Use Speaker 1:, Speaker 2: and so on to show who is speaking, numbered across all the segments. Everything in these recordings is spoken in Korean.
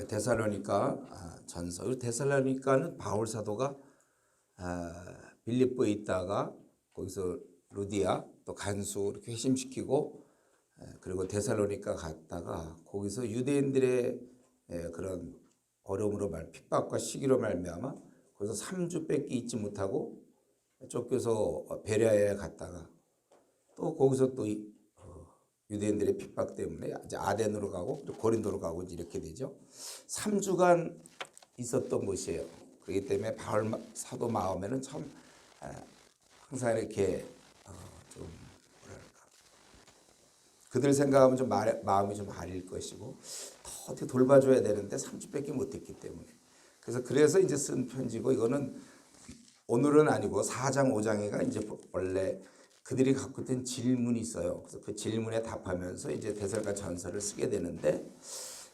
Speaker 1: 데살로니가 전서. 데살로니가는 바울 사도가 빌립보에 있다가 거기서 루디아 또 간수 이렇게 회심시키고 그리고 데살로니가 갔다가 거기서 유대인들의 그런 어려움으로 핍박과 시기로 말미암아 거기서 3주밖에 있지 못하고 쫓겨서 베레아에 갔다가 또 거기서 또 유대인들의 핍박 때문에 이제 아덴으로 가고 또 고린도로 가고 이렇게 되죠. 3주간 있었던 곳이에요. 그렇기 때문에 바울 사도 마음에는 참 항상 이렇게 좀 뭐랄까 그들 생각하면 좀 마음이 좀 아릴 것이고 더 어떻게 돌봐줘야 되는데 3주밖에 못했기 때문에 그래서 이제 쓴 편지고 이거는 오늘은 아니고 4장 5장에가 이제 원래 그들이 갖고 있던 질문이 있어요. 그래서 그 질문에 답하면서 이제 데살로니가 전서를 쓰게 되는데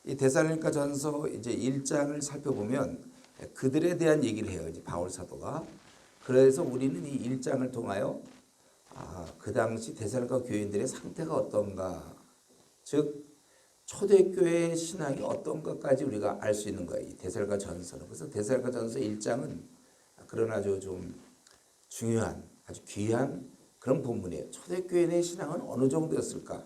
Speaker 1: 이 데살로니가 전서 이제 1장을 살펴보면 그들에 대한 얘기를 해요. 이제 바울 사도가. 그래서 우리는 이 1장을 통하여 그 당시 데살로니가 교인들의 상태가 어떤가, 즉 초대교회 신앙이 어떤가까지 우리가 알 수 있는 거예요. 이 데살로니가 전서는. 그래서 데살로니가 전서 1장은 그런 아주 좀 중요한 아주 귀한 그런 본문이에요. 초대교회 내 신앙은 어느 정도였을까?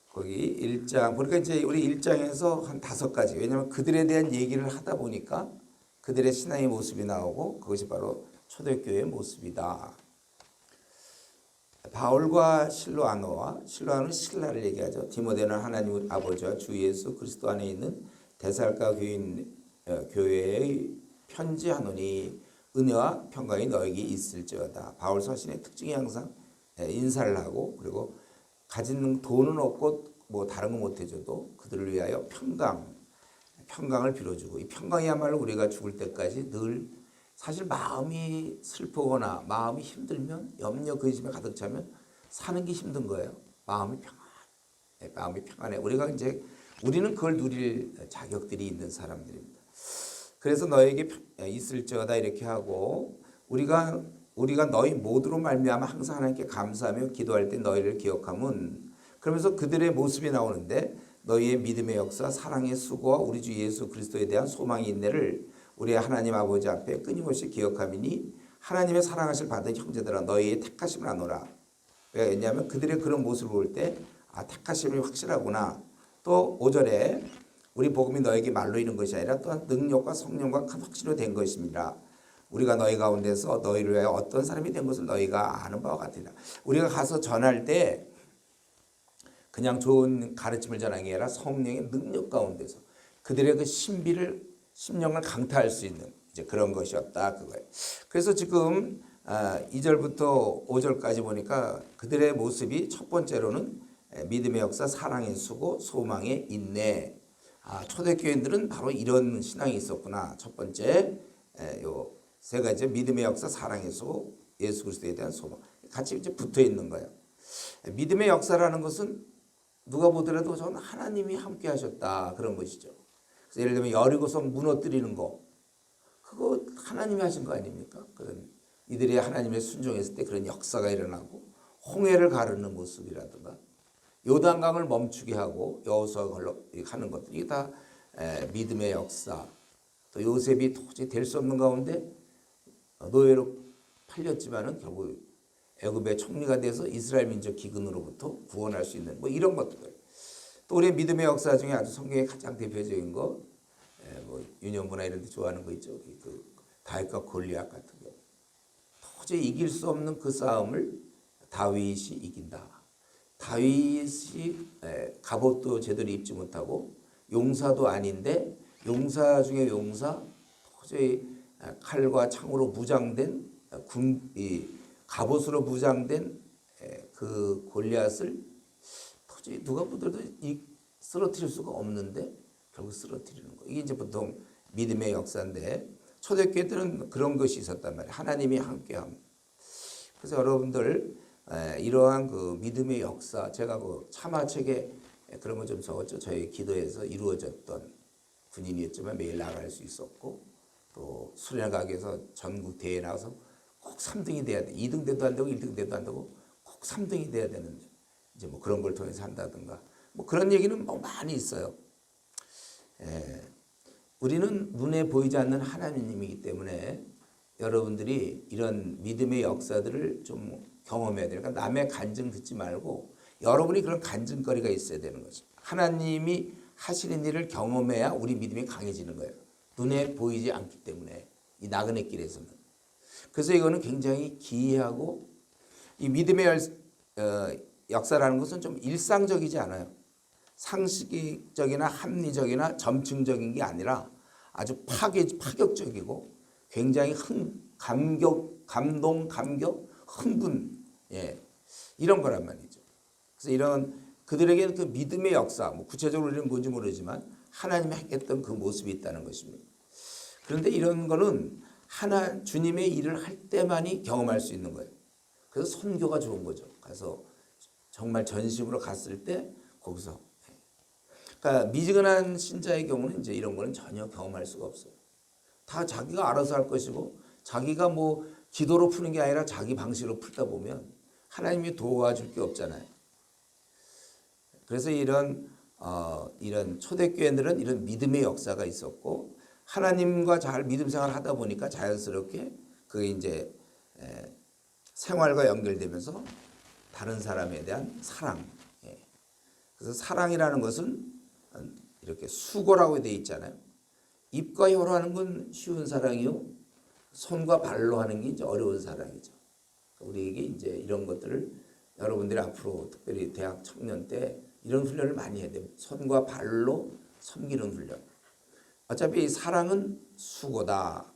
Speaker 1: 거기 1장 보니까 이제 우리 1장에서 한 5가지, 왜냐하면 그들에 대한 얘기를 하다 보니까 그들의 신앙의 모습이 나오고 그것이 바로 초대교회의 모습이다. 바울과 실로아노는 신라를 얘기하죠. 디모데는 하나님 아버지와 주 예수 그리스도 안에 있는 데살로니가 교회의 편지하노니 은혜와 평강이 너에게 있을지어다. 바울 서신의 특징이 항상 인사를 하고 그리고 가진 돈은 없고 뭐 다른 거 못해줘도 그들을 위하여 평강을 빌어주고 이 평강이야말로 우리가 죽을 때까지 늘 사실 마음이 슬프거나 마음이 힘들면 염려 근심에 가득 차면 사는 게 힘든 거예요. 마음이 평안해. 우리는 그걸 누릴 자격들이 있는 사람들입니다. 그래서 너에게 있을지어다 이렇게 하고 우리가 너희 모두로 말미암아 항상 하나님께 감사하며 기도할 때 너희를 기억하면, 그러면서 그들의 모습이 나오는데 너희의 믿음의 역사, 사랑의 수고와 우리 주 예수 그리스도에 대한 소망의 인내를 우리 하나님 아버지 앞에 끊임없이 기억함이니 하나님의 사랑하실 받은 형제들아 너희의 택하심을 아노라. 왜냐하면 그들의 그런 모습을 볼 때 택하심이 확실하구나. 또 5절에 우리 복음이 너에게 말로 이른 것이 아니라 또한 능력과 성령과 큰 확신으로 된 것입니다. 우리가 너희 가운데서 너희를 위하여 어떤 사람이 된 것을 너희가 아는 바와 같으니라. 우리가 가서 전할 때 그냥 좋은 가르침을 전하는 게 아니라 성령의 능력 가운데서 그들의 그 심령을 강타할 수 있는 이제 그런 것이었다 그거예요. 그래서 지금 2절부터 5절까지 보니까 그들의 모습이 첫 번째로는 믿음의 역사, 사랑의 수고, 소망의 인내. 초대교인들은 바로 이런 신앙이 있었구나. 첫 번째 요 세 가지 믿음의 역사, 사랑의 수고, 예수 그리스도에 대한 소망 같이 이제 붙어 있는 거예요. 믿음의 역사라는 것은 누가 보더라도 저는 하나님이 함께 하셨다 그런 것이죠. 그래서 예를 들면 여리고성 무너뜨리는 거 그거 하나님이 하신 거 아닙니까? 그런 이들이 하나님의 순종했을 때 그런 역사가 일어나고 홍해를 가르는 모습이라든가 요단강을 멈추게 하고 여호수아가 하는 것들 이게 다 믿음의 역사. 또 요셉이 도저히 될 수 없는 가운데 노예로 팔렸지만은 결국 애굽의 총리가 돼서 이스라엘 민족 기근으로부터 구원할 수 있는 뭐 이런 것들. 또 우리의 믿음의 역사 중에 아주 성경의 가장 대표적인 거, 뭐 유년부나 이런 데 좋아하는 거 있죠. 그 다윗과 골리앗 같은 거. 도저히 이길 수 없는 그 싸움을 다윗이 이긴다. 다윗이 갑옷도 제대로 입지 못하고 용사도 아닌데 용사 중에 용사, 도저히 칼과 창으로 무장된 갑옷으로 무장된 그 골리앗을 도저히 누가 보더라도 쓰러뜨릴 수가 없는데 결국 쓰러뜨리는 거. 이게 이제 보통 믿음의 역사인데 초대교회들은 그런 것이 있었단 말이에요. 하나님이 함께함. 그래서 여러분들 이러한 그 믿음의 역사, 제가 그 참화책에 그런 거 좀 적었죠. 저희 기도에서 이루어졌던 군인이었지만 매일 나갈 수 있었고 또 수련가게에서 전국 대회에 나가서 꼭 3등이 돼야 돼. 2등 돼도 안 되고 1등 돼도 안 되고 꼭 3등이 돼야 되는데 이제 뭐 그런 걸 통해서 한다든가 뭐 그런 얘기는 뭐 많이 있어요. 예, 우리는 눈에 보이지 않는 하나님이기 때문에 여러분들이 이런 믿음의 역사들을 좀 경험해야 돼요. 그러니까 남의 간증 듣지 말고 여러분이 그런 간증거리가 있어야 되는 거죠. 하나님이 하시는 일을 경험해야 우리 믿음이 강해지는 거예요. 눈에 보이지 않기 때문에 이 나그네 길에서는. 그래서 이거는 굉장히 기이하고 이 믿음의 역사라는 것은 좀 일상적이지 않아요. 상식적이나 합리적이나 점층적인 게 아니라 아주 파격적이고 굉장히 감동, 감격, 흥분, 예, 이런 거란 말이죠. 그래서 이런 그들에게는 그 믿음의 역사, 뭐 구체적으로 우리는 뭔지 모르지만 하나님이 했던 그 모습이 있다는 것입니다. 그런데 이런 거는 주님의 일을 할 때만이 경험할 수 있는 거예요. 그래서 선교가 좋은 거죠. 가서 정말 전심으로 갔을 때 거기서. 그러니까 미지근한 신자의 경우는 이제 이런 거는 전혀 경험할 수가 없어요. 다 자기가 알아서 할 것이고 자기가 뭐 기도로 푸는 게 아니라 자기 방식으로 풀다 보면 하나님이 도와줄 게 없잖아요. 그래서 이런 초대교회들은 이런 믿음의 역사가 있었고 하나님과 잘 믿음 생활을 하다 보니까 자연스럽게 그게 이제 생활과 연결되면서 다른 사람에 대한 사랑. 그래서 사랑이라는 것은 이렇게 수고라고 되어 있잖아요. 입과 혀로 하는 건 쉬운 사랑이요. 손과 발로 하는 게 이제 어려운 사랑이죠. 우리에게 이제 이런 것들을 여러분들이 앞으로 특별히 대학 청년 때 이런 훈련을 많이 해야 돼요. 손과 발로 섬기는 훈련. 어차피 사랑은 수고다.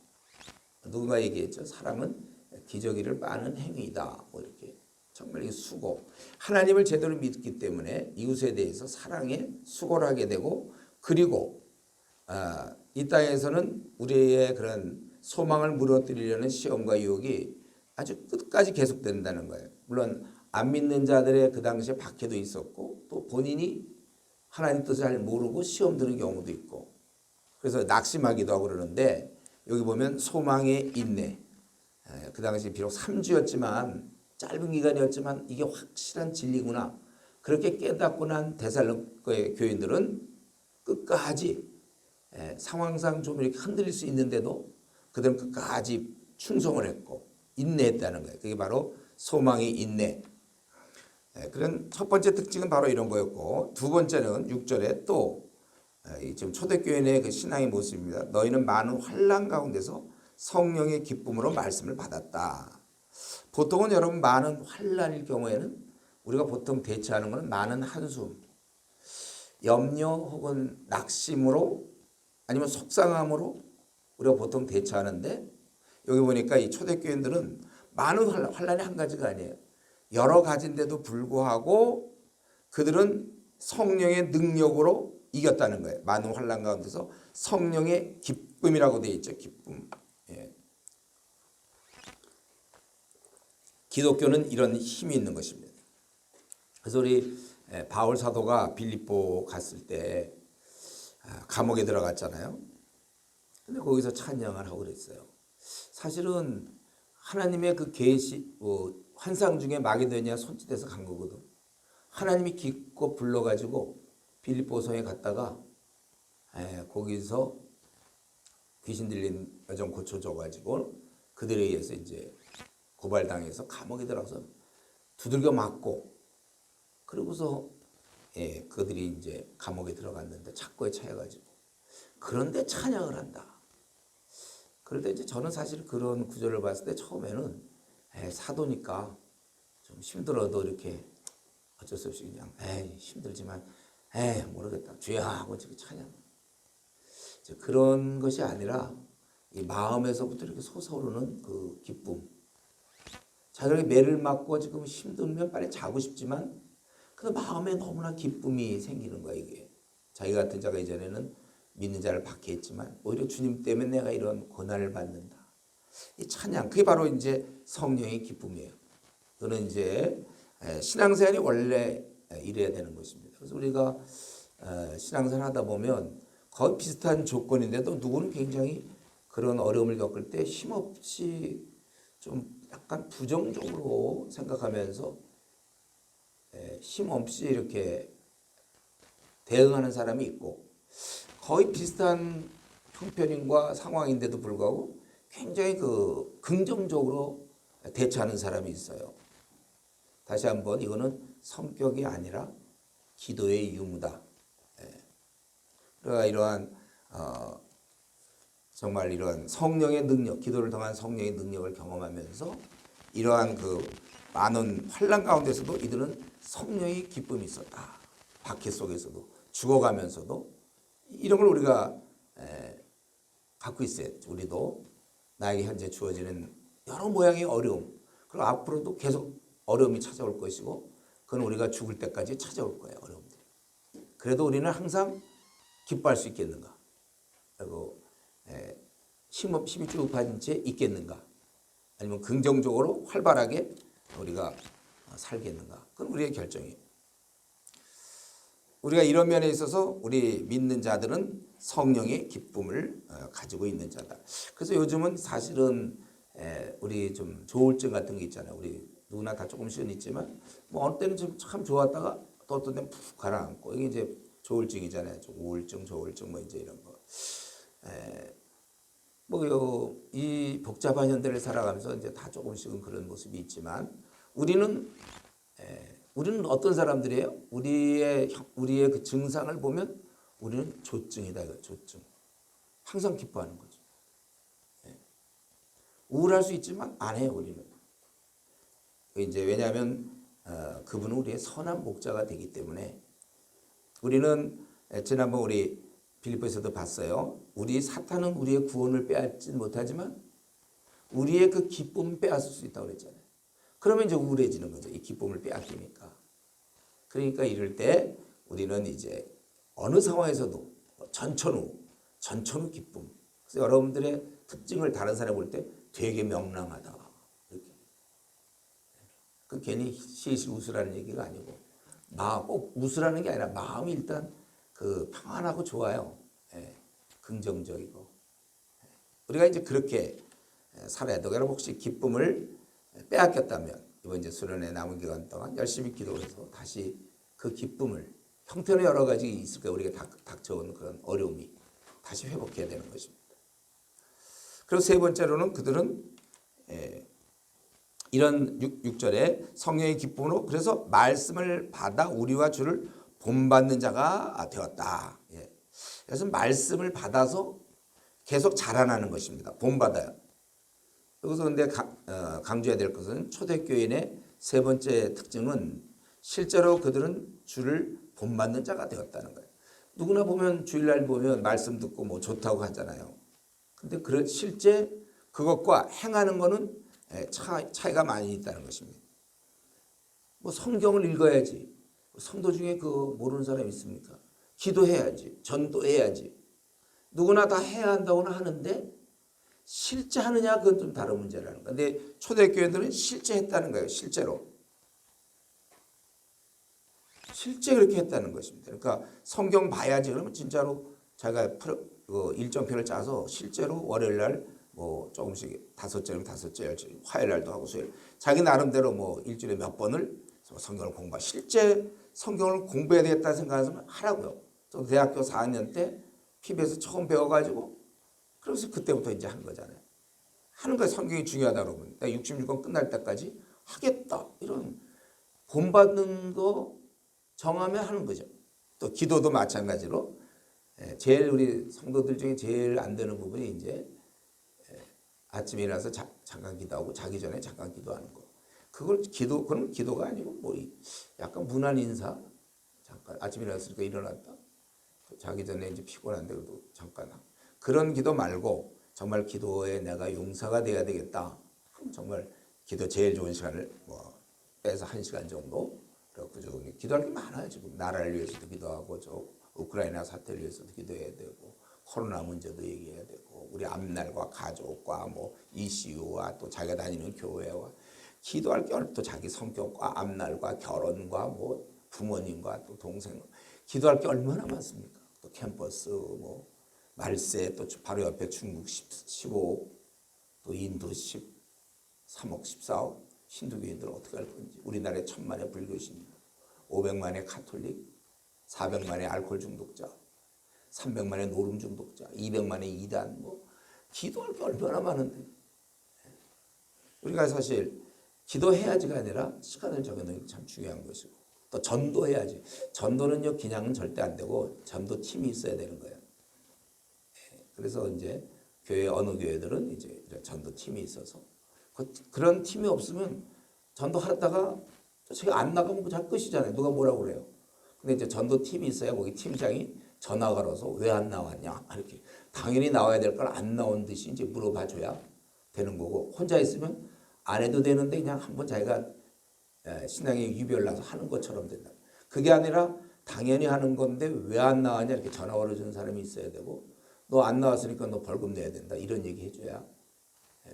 Speaker 1: 누군가 얘기했죠. 사랑은 기저귀를 빠는 행위다. 뭐 이렇게 정말 이 수고. 하나님을 제대로 믿기 때문에 이웃에 대해서 사랑에 수고를 하게 되고 그리고 이 땅에서는 우리의 그런 소망을 무너뜨리려는 시험과 유혹이 아주 끝까지 계속된다는 거예요. 물론 안 믿는 자들의 그 당시에 박해도 있었고 또 본인이 하나님 뜻을 잘 모르고 시험 드는 경우도 있고 그래서 낙심하기도 하고 그러는데 여기 보면 소망의 인내. 그 당시 비록 3주였지만 짧은 기간이었지만 이게 확실한 진리구나. 그렇게 깨닫고 난 데살로니가의 교인들은 끝까지 상황상 좀 이렇게 흔들릴 수 있는데도 그들은 끝까지 충성을 했고 인내했다는 거예요. 그게 바로 소망의 인내. 그런 첫 번째 특징은 바로 이런 거였고 두 번째는 6절에 또 지금 초대교인의 그 신앙의 모습입니다. 너희는 많은 환난 가운데서 성령의 기쁨으로 말씀을 받았다. 보통은 여러분 많은 환난일 경우에는 우리가 보통 대처하는 것은 많은 한숨, 염려 혹은 낙심으로 아니면 속상함으로 우리가 보통 대처하는데 여기 보니까 이 초대교인들은 많은 환난이 한 가지가 아니에요. 여러 가지인데도 불구하고 그들은 성령의 능력으로 이겼다는 거예요. 많은 환난 가운데서 성령의 기쁨이라고 되어 있죠. 기쁨. 예. 기독교는 이런 힘이 있는 것입니다. 그래서 우리 바울 사도가 빌립보 갔을 때 감옥에 들어갔잖아요. 근데 거기서 찬양을 하고 그랬어요. 사실은 하나님의 그 계시 환상 중에 마게도니아 손짓해서 간 거거든. 하나님이 기껏 불러가지고 빌립보성에 갔다가 거기서 귀신 들린 여정 고쳐줘가지고 그들에 의해서 이제 고발당해서 감옥에 들어가서 두들겨 맞고 그러고서 그들이 이제 감옥에 들어갔는데 착고에 차여가지고 그런데 찬양을 한다. 그럴 때 이제 저는 사실 그런 구절을 봤을 때 처음에는 사도니까 좀 힘들어도 이렇게 어쩔 수 없이 그냥 힘들지만 모르겠다 주야 하고 지금 찬양. 그런 것이 아니라 이 마음에서부터 이렇게 솟아오르는 그 기쁨. 자기가 매를 맞고 지금 힘들면 빨리 자고 싶지만 그 마음에 너무나 기쁨이 생기는 거야 이게. 자기 같은 자가 이전에는 믿는 자를 박해했지만 오히려 주님 때문에 내가 이런 고난을 받는다. 이 찬양 그게 바로 이제 성령의 기쁨이에요. 또는 이제 신앙생활이 원래 이래야 되는 것입니다. 그래서 우리가 신앙생활 하다 보면 거의 비슷한 조건인데도 누구는 굉장히 그런 어려움을 겪을 때 힘없이 좀 약간 부정적으로 생각하면서 힘없이 이렇게 대응하는 사람이 있고 거의 비슷한 형편인과 상황인데도 불구하고 굉장히 그 긍정적으로 대처하는 사람이 있어요. 다시 한번 이거는 성격이 아니라 기도의 유무다. 그러니까 이러한 정말 이러한 성령의 능력, 기도를 통한 성령의 능력을 경험하면서 이러한 그 많은 환난 가운데서도 이들은 성령의 기쁨이 있었다. 박해 속에서도 죽어가면서도 이런 걸 우리가 갖고 있어요. 우리도 나에게 현재 주어지는 여러 모양의 어려움, 그리고 앞으로도 계속 어려움이 찾아올 것이고 그건 우리가 죽을 때까지 찾아올 거예요. 어려움들이. 그래도 우리는 항상 기뻐할 수 있겠는가? 그리고 힘이 쭉 빠진 채 있겠는가? 아니면 긍정적으로 활발하게 우리가 살겠는가? 그건 우리의 결정이에요. 우리가 이런 면에 있어서 우리 믿는 자들은 성령의 기쁨을 가지고 있는 자다. 그래서 요즘은 사실은 우리 좀 조울증 같은 게 있잖아요. 우리 누구나 다 조금씩은 있지만 뭐 어느 때는 참 좋았다가 또 어떤 때는 푹 가라앉고 이게 이제 조울증이잖아요. 우울증, 조울증 뭐 이제 이런 거. 이 복잡한 현대를 살아가면서 이제 다 조금씩은 그런 모습이 있지만 우리는 어떤 사람들이에요? 우리의 그 증상을 보면 우리는 조증이다. 이거 조증. 항상 기뻐하는 거죠. 우울할 수 있지만 안 해요. 우리는. 이제 왜냐하면 그분은 우리의 선한 목자가 되기 때문에 우리는 지난번 우리 빌립보에서도 봤어요. 우리 사탄은 우리의 구원을 빼앗지 못하지만 우리의 그 기쁨을 빼앗을 수 있다고 그랬잖아요. 그러면 이제 우울해지는 거죠. 이 기쁨을 빼앗기니까. 그러니까 이럴 때 우리는 이제 어느 상황에서도 전천후 기쁨. 그래서 여러분들의 특징을 다른 사람이 볼 때 되게 명랑하다. 이렇게. 그 괜히 시시 웃으라는 얘기가 아니고 꼭 웃으라는 게 아니라 마음이 일단 그 평안하고 좋아요. 긍정적이고. 우리가 이제 그렇게 살아야 되고 여러분 혹시 기쁨을 빼앗겼다면 이번 이제 수련회 남은 기간 동안 열심히 기도해서 다시 그 기쁨을 형태는 여러 가지 있을 거예요. 우리가 닥쳐온 그런 어려움이 다시 회복해야 되는 것입니다. 그리고 세 번째로는 그들은 이런 6절에 성령의 기쁨으로 그래서 말씀을 받아 우리와 주를 본받는 자가 되었다. 그래서 말씀을 받아서 계속 자라나는 것입니다. 본받아요. 여기서 근데 강조해야 될 것은 초대교인의 세 번째 특징은 실제로 그들은 주를 본받는 자가 되었다는 거예요. 누구나 보면 주일날 보면 말씀 듣고 뭐 좋다고 하잖아요. 근데 실제 그것과 행하는 거는 차이가 많이 있다는 것입니다. 뭐 성경을 읽어야지. 성도 중에 그 모르는 사람이 있습니까? 기도해야지. 전도해야지. 누구나 다 해야 한다고는 하는데 실제 하느냐 그건 좀 다른 문제라는 거예요. 근데 초대교회들은 실제 했다는 거예요. 실제로. 실제 그렇게 했다는 것입니다. 그러니까 성경 봐야지 그러면 진짜로 자기가 일정표를 짜서 실제로 월요일 날 뭐 조금씩 5절이면 5절, 10절, 화요일 날도 하고 수요일 자기 나름대로 뭐 일주일에 몇 번을 성경을 공부하 실제 성경을 공부해야 되겠다 생각하면 하라고요. 저 대학교 4학년 때 PBS 처음 배워가지고 그래서 그때부터 이제 한 거잖아요. 하는 거예요. 성경이 중요하다 그러면. 66권 끝날 때까지 하겠다. 이런 본받는 거 정하면 하는 거죠. 또 기도도 마찬가지로 제일 우리 성도들 중에 제일 안 되는 부분이 이제 아침에 일어나서 잠깐 기도하고 자기 전에 잠깐 기도하는 거. 그건 기도가 아니고 뭐 약간 무난 인사. 잠깐 아침에 일어났으니까 일어났다. 자기 전에 이제 피곤한데 그래도 잠깐 그런 기도 말고 정말 기도에 내가 용사가 돼야 되겠다. 정말 기도 제일 좋은 시간을 뭐 빼서 1시간 정도. 그래서 기도할 게 많아요. 지금 나라를 위해서도 기도하고 저 우크라이나 사태를 위해서도 기도해야 되고 코로나 문제도 얘기해야 되고 우리 앞날과 가족과 뭐 이슈와 또 자기가 다니는 교회와 기도할 게 또 자기 성격과 앞날과 결혼과 뭐 부모님과 또 동생 기도할 게 얼마나 많습니까? 또 캠퍼스 뭐 말세 또 바로 옆에 중국 15억 또 인도 13억 14억 힌두교인들 어떻게 할 건지 우리나라에 1000만의 불교신 500만의 가톨릭 400만의 알코올 중독자, 300만의 노름 중독자, 200만의 이단, 뭐 기도할 게 얼마나 많은데. 우리가 사실 기도해야지가 아니라 시간을 정해놓는 게 참 중요한 것이고, 또 전도해야지. 전도는요, 그냥은 절대 안 되고 전도 팀이 있어야 되는 거예요. 그래서 이제 교회 어느 교회들은 이제 전도 팀이 있어서 그런 팀이 없으면 전도하다가 제가 안 나가면 잘 끝이잖아요. 누가 뭐라고 그래요. 근데 이제 전도 팀이 있어야 거기 팀장이 전화 걸어서 왜 안 나왔냐 이렇게 당연히 나와야 될 걸 안 나온 듯이 이제 물어봐줘야 되는 거고, 혼자 있으면 안 해도 되는데 그냥 한번 자기가 신앙에 유별나서 하는 것처럼 된다. 그게 아니라 당연히 하는 건데 왜 안 나왔냐 이렇게 전화 걸어주는 사람이 있어야 되고, 너 안 나왔으니까 너 벌금 내야 된다 이런 얘기 해줘야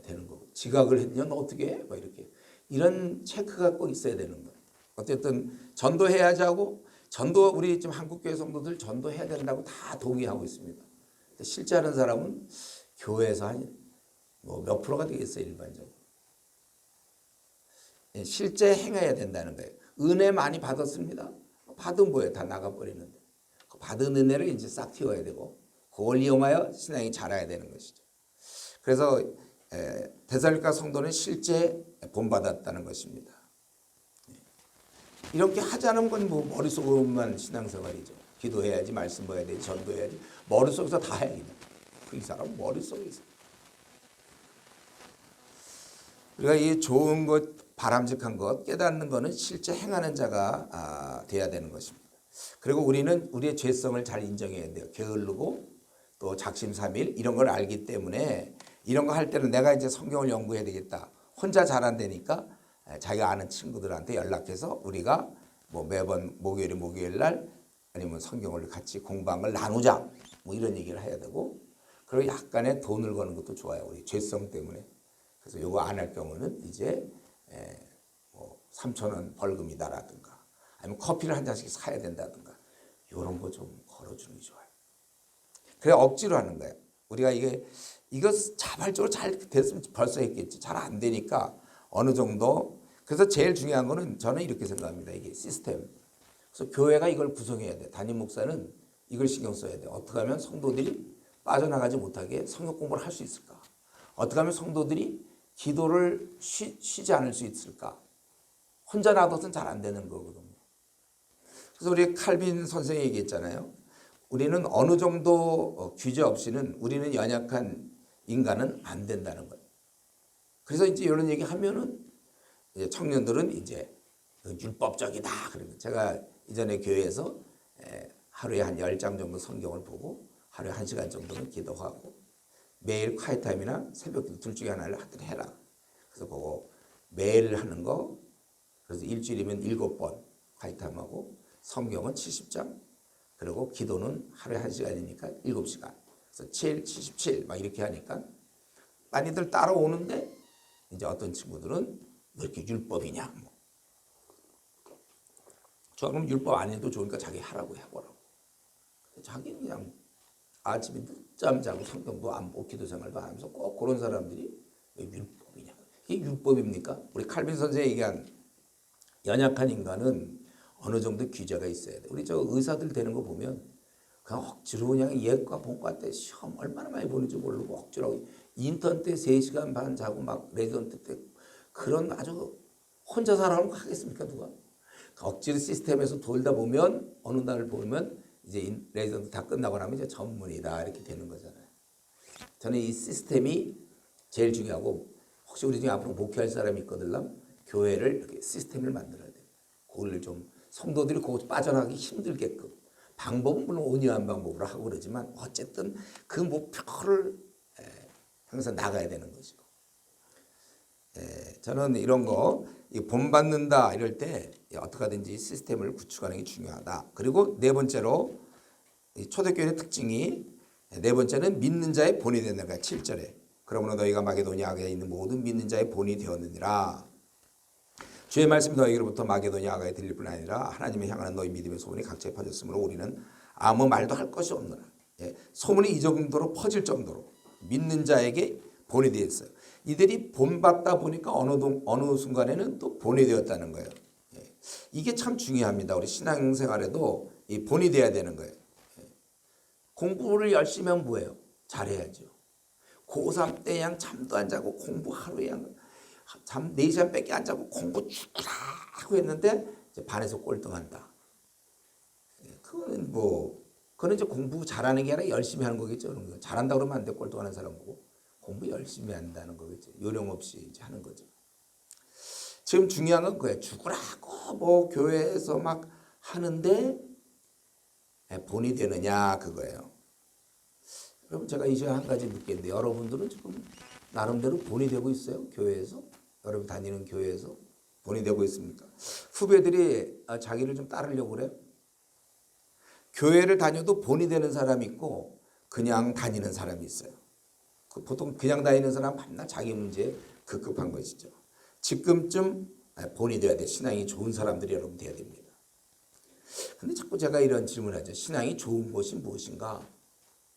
Speaker 1: 되는 거고, 지각을 했냐 너 어떻게 해? 뭐 이렇게 이런 체크가 꼭 있어야 되는 거예요. 어쨌든 전도해야지 하고, 전도 우리 지금 한국교회 성도들 전도해야 된다고 다 동의하고 있습니다. 실제 하는 사람은 교회에서 한 뭐 몇 프로가 되겠어요 일반적으로. 실제 행해야 된다는 거예요. 은혜 많이 받았습니다. 받은 뭐예요? 다 나가버리는데. 받은 은혜를 이제 싹 틔워야 되고, 그걸 이용하여 신앙이 자라야 되는 것이죠. 그래서 데살로니가 성도는 실제 본받았다는 것입니다. 이렇게 하자는 건 뭐 머릿속으로만 신앙생활이죠. 기도해야지, 말씀 봐야 되지, 전도해야지. 머릿속에서 다 해야 돼요. 그 이 사람 머릿속에 있어요. 우리가 이 좋은 것, 바람직한 것, 깨닫는 것은 실제 행하는 자가 돼야 되는 것입니다. 그리고 우리는 우리의 죄성을 잘 인정해야 돼요. 게으르고 또 작심삼일 이런 걸 알기 때문에 이런 거 할 때는 내가 이제 성경을 연구해야 되겠다. 혼자 잘 안 되니까 자기가 아는 친구들한테 연락해서 우리가 뭐 매번 목요일 날 아니면 성경을 같이 공부한 걸 나누자. 뭐 이런 얘기를 해야 되고, 그리고 약간의 돈을 거는 것도 좋아요. 우리 죄성 때문에. 그래서 이거 안 할 경우는 이제 뭐 3,000원 벌금이다라든가 아니면 커피를 한 잔씩 사야 된다든가 이런 거 좀 걸어주는 게 좋아요. 그래 억지로 하는 거예요. 우리가 이거 자발적으로 잘 됐으면 벌써 했겠지. 잘 안 되니까 어느 정도. 그래서 제일 중요한 거는 저는 이렇게 생각합니다. 이게 시스템. 그래서 교회가 이걸 구성해야 돼. 담임 목사는 이걸 신경 써야 돼. 어떻게 하면 성도들이 빠져나가지 못하게 성경 공부를 할 수 있을까? 어떻게 하면 성도들이 기도를 쉬지 않을 수 있을까? 혼자 놔둬서는 잘 안 되는 거거든요. 그래서 우리 칼빈 선생이 얘기했잖아요. 우리는 어느 정도 규제 없이는 우리는 연약한 인간은 안 된다는 거예요. 그래서 이제 이런 얘기 하면은 이제 청년들은 이제 율법적이다. 그러면 제가 이전에 교회에서 하루에 한 10장 정도 성경을 보고 하루에 1시간 정도는 기도하고 매일 콰이타임이나 새벽기도 둘 중에 하나를 하여튼 해라. 그래서 그거 매일 하는 거, 그래서 일주일이면 7번 콰이타임하고 성경은 70장, 그리고 기도는 하루에 1시간이니까 7시간. 그래서 7, 77 막 이렇게 하니까 많이들 따라오는데, 이제 어떤 친구들은 왜 이렇게 율법이냐. 뭐. 저 그럼 율법 안 해도 좋으니까 자기 하라고 해보라고. 자기는 그냥 아침에 늦잠 자고 성경도 안 보고 기도 생활도 안 하면서 꼭 그런 사람들이 왜 율법이냐. 이게 율법입니까? 우리 칼빈 선생이 얘기한 연약한 인간은 어느 정도 규제가 있어야 돼. 우리 저 의사들 되는 거 보면 그냥 억지로 그냥 예과 본과 때 시험 얼마나 많이 보는지 모르고 억지로 인턴 때 3시간 반 자고 막 레지던트 때 그런 아주 혼자 살아오는 거 하겠습니까 누가? 억지로 시스템에서 돌다 보면 어느 날을 보면 이제 레지던트 다 끝나고 나면 이제 전문이다 이렇게 되는 거잖아요. 저는 이 시스템이 제일 중요하고, 혹시 우리 중에 앞으로 목회할 사람이 있거든요. 교회를 이렇게 시스템을 만들어야 돼요. 그걸 좀 성도들이 그거 빠져나가기 힘들게끔, 방법은 물론 온유한 방법으로 하고 그러지만 어쨌든 그 목표를 항상 나가야 되는 것이고, 저는 이런 거 본받는다 이럴 때 어떻게 하든지 시스템을 구축하는 게 중요하다. 그리고 네 번째로 초대교회의 특징이, 네 번째는 믿는 자의 본이 된다는 거야. 7절에 그러므로 너희가 마게도니아에 있는 모든 믿는 자의 본이 되었느니라. 주의 말씀이 너희로부터 마게도니아에 들릴 뿐 아니라 하나님을 향하는 너희 믿음의 소문이 각처에 퍼졌으므로 우리는 아무 말도 할 것이 없노라. 소문이 이 정도로 퍼질 정도로 믿는 자에게 본이 되었어요. 이들이 본받다 보니까 어느 순간에는 또 본이 되었다는 거예요. 이게 참 중요합니다. 우리 신앙생활에도 이 본이 돼야 되는 거예요. 공부를 열심히 하면 뭐예요? 잘해야죠. 고3 때 그냥 잠도 안 자고 공부 하루에 잠 4시간밖에 안 자고 공부 죽으라 하고 했는데 이제 반에서 꼴등한다. 그거는 이제 공부 잘하는 게 아니라 열심히 하는 거겠죠. 잘한다 그러면 안 돼. 꼴등하는 사람 보고 공부 열심히 한다는 거겠죠. 요령 없이 이제 하는 거죠. 지금 중요한 건 그거예요. 죽으라고 뭐 교회에서 막 하는데 본이 되느냐 그거예요. 그럼 제가 이제 한 가지 묻겠는데 여러분들은 지금 나름대로 본이 되고 있어요? 교회에서? 여러분 다니는 교회에서 본이 되고 있습니까? 후배들이 자기를 좀 따르려고 그래요? 교회를 다녀도 본이 되는 사람이 있고 그냥 다니는 사람이 있어요. 보통 그냥 다니는 사람은 맨날 자기 문제에 급급한 것이죠. 지금쯤 본이 돼야 돼. 신앙이 좋은 사람들이 여러분 돼야 됩니다. 근데 자꾸 제가 이런 질문을 하죠. 신앙이 좋은 것이 무엇인가?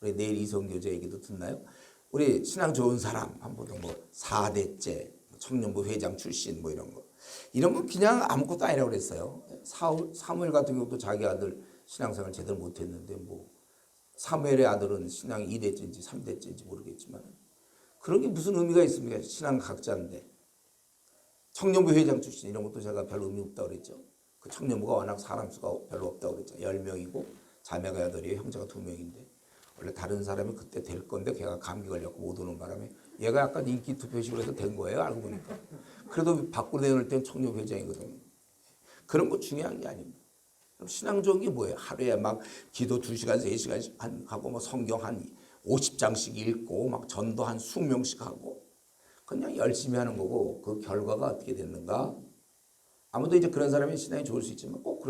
Speaker 1: 우리 내일 이성교제 얘기도 듣나요? 우리 신앙 좋은 사람 한번 뭐 4대째 청년부 회장 출신 뭐 이런 거. 이런 건 그냥 아무것도 아니라고 그랬어요. 사무엘 같은 경우도 자기 아들 신앙생활 제대로 못했는데 뭐 사무엘의 아들은 신앙 2대째인지 3대째인지 모르겠지만 그런 게 무슨 의미가 있습니까? 신앙 각자인데. 청년부 회장 출신 이런 것도 제가 별로 의미 없다고 그랬죠. 그 청년부가 워낙 사람 수가 별로 없다고 그랬죠. 10명이고 자매가 8이에요. 형제가 2명인데 원래 다른 사람이 그때 될 건데 걔가 감기 걸렸고 못 오는 바람에 얘가 약간 인기 투표식으로 해서 된 거예요. 알고 보니까. 그래도 밖으로 내놓을 땐 청년부 회장이거든요. 그런 거 중요한 게 아닙니다. 그럼 신앙 좋은 게 뭐예요? 하루에 막 기도 2시간, 3시간씩 하고 뭐 성경 한 50장씩 읽고 막 전도 한 20명씩 하고 그냥 열심히 하는 거고 그 결과가 어떻게 됐는가? 아무도 이제 그런 사람이 신앙이 좋을 수 있지만 꼭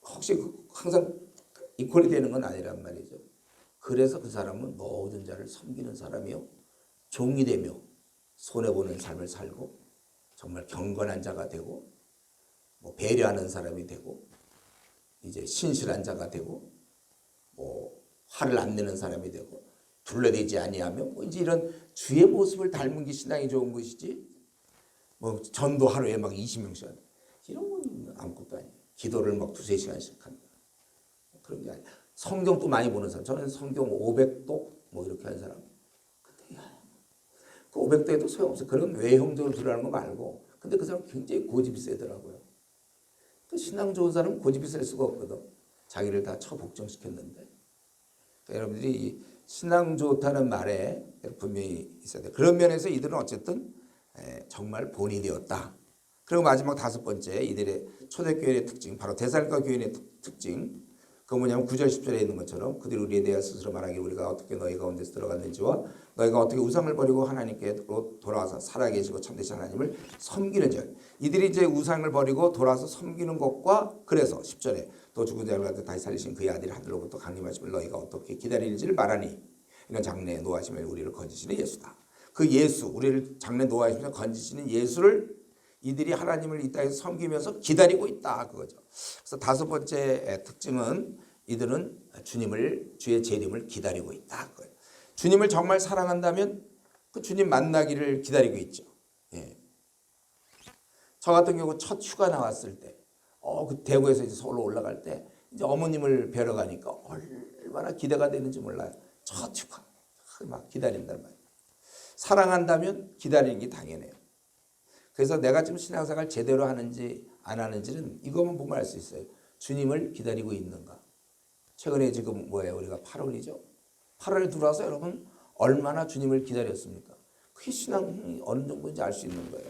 Speaker 1: 혹시 항상 이퀄이 되는 건 아니란 말이죠. 그래서 그 사람은 모든 자를 섬기는 사람이요. 종이 되며 손해보는 삶을 살고 정말 경건한 자가 되고 뭐 배려하는 사람이 되고 이제 신실한 자가 되고 뭐 화를 안 내는 사람이 되고 둘러대지 아니하며 뭐 이제 이런 주의 모습을 닮은 게 신앙이 좋은 것이지 뭐 전도 하루에 막 20명씩 한다. 이런 건 아무것도 아니에요. 기도를 막 2-3시간씩 한다. 그런 게 아니에요. 성경도 많이 보는 사람. 저는 성경 500독 뭐 이렇게 하는 사람. 근데 그 500독에도 소용없어요. 그런 외형적으로 들어가는 거 말고. 근데 그 사람 굉장히 고집이 세더라고요. 그 신앙 좋은 사람은 고집이 셀 수가 없거든. 자기를 다 처복종시켰는데. 그러니까 여러분들이 신앙 좋다는 말에 분명히 있어야 돼요. 그런 면에서 이들은 어쨌든 정말 본이 되었다. 그리고 마지막 5번째 이들의 초대교회의 특징, 바로 데살로니가 교회의 특징. 그 뭐냐면 9절 10절에 있는 것처럼 그들이 우리에 대해 스스로 말하기를 우리가 어떻게 너희 가운데서 들어갔는지와 너희가 어떻게 우상을 버리고 하나님께로 돌아와서 살아계시고 참되신 하나님을 섬기는 자. 이들이 이제 우상을 버리고 돌아와서 섬기는 것과 그래서 10절에 또 죽은 자를 가지고 다시 살리신 그의 아들 하늘로부터 강림하심을 너희가 어떻게 기다릴지를 말하니 이는 장래에 노하심에 우리를 건지시는 예수다. 그 예수, 우리를 장래 노하심에서 건지시는 예수를 이들이 하나님을 이 땅에서 섬기면서 기다리고 있다 그거죠. 그래서 5번째 특징은 이들은 주의 재림을 기다리고 있다 그거예요. 주님을 정말 사랑한다면 그 주님 만나기를 기다리고 있죠. 예. 저 같은 경우 첫 휴가 나왔을 때, 그 대구에서 이제 서울로 올라갈 때 이제 어머님을 뵈러 가니까 얼마나 기대가 되는지 몰라요. 첫 휴가 막 기다린단 말이에요. 사랑한다면 기다리는 게 당연해요. 그래서 내가 지금 신앙생활 제대로 하는지 안 하는지는 이것만 보면 알 수 있어요. 주님을 기다리고 있는가. 최근에 지금 뭐예요? 우리가 8월이죠. 8월에 들어와서 여러분 얼마나 주님을 기다렸습니까? 그게 신앙이 어느 정도인지 알 수 있는 거예요.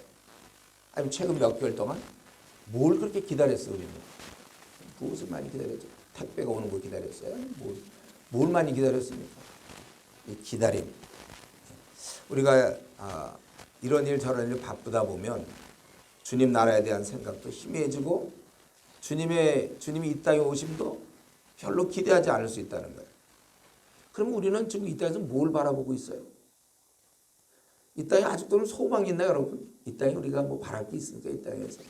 Speaker 1: 아니면 최근 몇 개월 동안 뭘 그렇게 기다렸어요? 우리는 무엇을 많이 기다렸죠? 택배가 오는 거 기다렸어요? 뭘 많이 기다렸습니까? 이 기다림. 우리가 이런 일 저런 일 바쁘다 보면 주님 나라에 대한 생각도 희미해지고 주님이 이 땅에 오심도 별로 기대하지 않을 수 있다는 거예요. 그럼 우리는 지금 이 땅에서 뭘 바라보고 있어요? 이 땅에 아직도는 소망이 있나요, 여러분? 이 땅에 우리가 뭐 바랄 게 있습니까? 이 땅에서.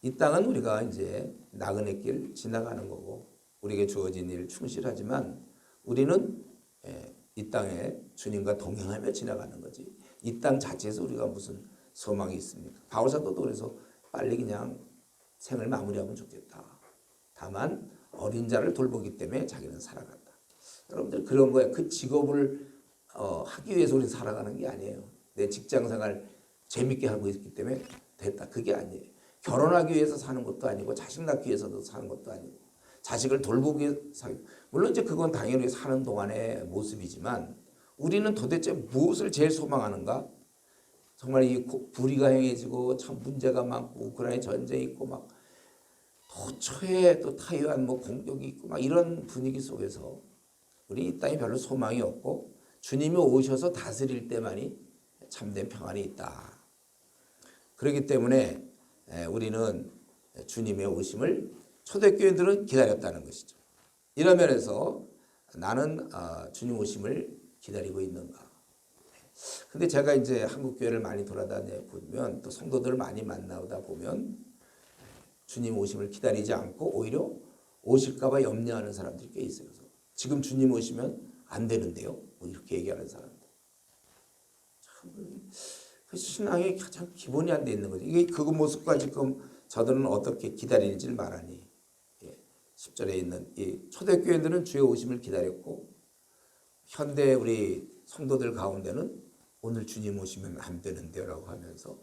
Speaker 1: 이 땅은 우리가 이제 나그네 길 지나가는 거고 우리에게 주어진 일 충실하지만 우리는 이 땅에 주님과 동행하며 지나가는 거지. 이 땅 자체에서 우리가 무슨 소망이 있습니까? 바울 사도도 그래서 빨리 그냥 생을 마무리하면 좋겠다. 다만 어린 자를 돌보기 때문에 자기는 살아간다. 여러분들 그런 거예요. 그 직업을 하기 위해서 우리 살아가는 게 아니에요. 내 직장생활 재밌게 하고 있기 때문에 됐다. 그게 아니에요. 결혼하기 위해서 사는 것도 아니고 자식 낳기 위해서도 사는 것도 아니고 자식을 돌보기 위해서 물론 이제 그건 당연히 사는 동안의 모습이지만 우리는 도대체 무엇을 제일 소망하는가? 정말 이 불의가 행해지고 참 문제가 많고 우크라이나 전쟁이 있고 막 도처에 또 타이완 뭐 공격이 있고 막 이런 분위기 속에서 우리 이 땅에 별로 소망이 없고 주님이 오셔서 다스릴 때만이 참된 평안이 있다. 그렇기 때문에 우리는 주님의 오심을 초대교회들은 기다렸다는 것이죠. 이런 면에서 나는 주님 오심을 기다리고 있는가. 근데 제가 이제 한국 교회를 많이 돌아다녀 보면 또 성도들을 많이 만나다 보면 주님 오심을 기다리지 않고 오히려 오실까봐 염려하는 사람들이 꽤 있어요. 그래서 지금 주님 오시면 안 되는데요. 뭐 이렇게 얘기하는 사람들. 참, 그 신앙이 가장 기본이 안 돼 있는 거죠. 이게 그 모습과 지금 저들은 어떻게 기다리는지를 말하니. 10절에 있는 이 초대교회들은 주의 오심을 기다렸고 현대 우리 성도들 가운데는 오늘 주님 오시면 안 되는데요 라고 하면서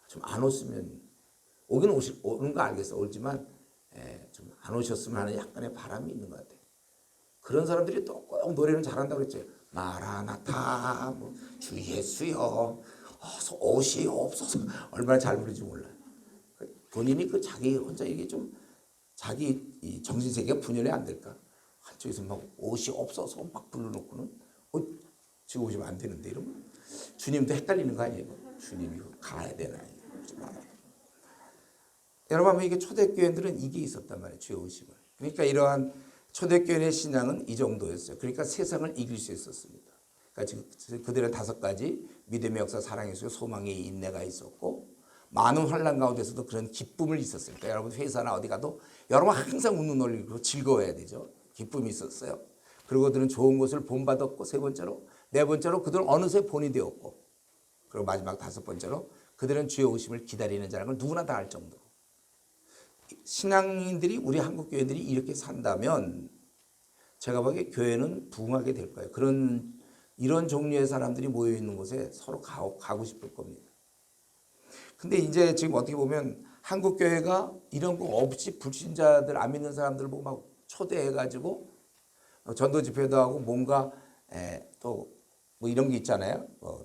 Speaker 1: 좀 안 오시면 오는 거 알겠어. 오지만 좀 안 오셨으면 하는 약간의 바람이 있는 것 같아요. 그런 사람들이 또 꼭 노래는 잘한다고 그랬죠. 마라나타 뭐, 주 예수여 어서 오시옵소서 얼마나 잘 부르는지 몰라요. 본인이 그 자기 혼자 이게 좀 자기 이 정신세계가 분열이 안 될까? 한쪽에서 막 오시옵소서 막 불러놓고는 지금 오시면 안 되는데 이러면 주님도 헷갈리는 거 아니에요? 주님이 가야 되나? 여러분 이게 초대교회들은 이게 있었단 말이에요. 주의 오심을. 그러니까 이러한 초대교회의 신앙은 이 정도였어요. 그러니까 세상을 이길 수 있었습니다. 그러니까 그들의 5가지 믿음의 역사, 사랑의 수, 소망의 인내가 있었고 많은 환난 가운데서도 그런 기쁨을 있었어요. 그러니까 여러분 회사나 어디 가도 여러분 항상 웃는 얼굴로 즐거워야 되죠. 기쁨이 있었어요. 그리고 그들은 좋은 것을 본받았고 세 번째로 네 번째로 그들은 어느새 본이 되었고 그리고 마지막 5번째로 그들은 주의 오심을 기다리는 자라는 걸 누구나 다 알 정도로 신앙인들이 우리 한국 교회들이 이렇게 산다면 제가 보기에 교회는 부흥하게 될 거예요. 이런 종류의 사람들이 모여 있는 곳에 서로 가고 싶을 겁니다. 근데 이제 지금 어떻게 보면 한국 교회가 이런 거 없이 불신자들 안 믿는 사람들 보고 막 초대해가지고 전도 집회도 하고 뭔가 또 뭐 이런 게 있잖아요. 뭐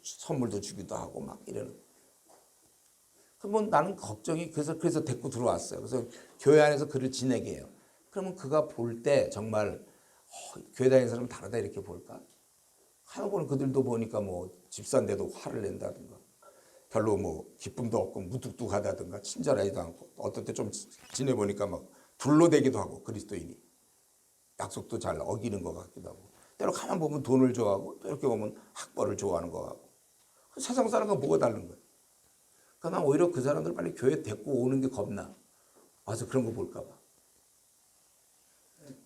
Speaker 1: 선물도 주기도 하고 막 이러는. 그러면 나는 걱정이 그래서 데리고 들어왔어요. 그래서 교회 안에서 그를 지내게 해요. 그러면 그가 볼 때 정말 교회 다니는 사람은 다르다 이렇게 볼까? 하여간 그들도 보니까 뭐 집사인데도 화를 낸다든가 별로 뭐 기쁨도 없고 무뚝뚝하다든가 친절하지도 않고 어떨 때 좀 지내보니까 막 둘러대기도 하고 그리스도인이 약속도 잘 어기는 것 같기도 하고 때로 가만 보면 돈을 좋아하고 또 이렇게 보면 학벌을 좋아하는 것 같고 세상 사람과 뭐가 다른 거예요. 그러니까 난 오히려 그 사람들 빨리 교회 데리고 오는 게 겁나. 와서 그런 거 볼까 봐.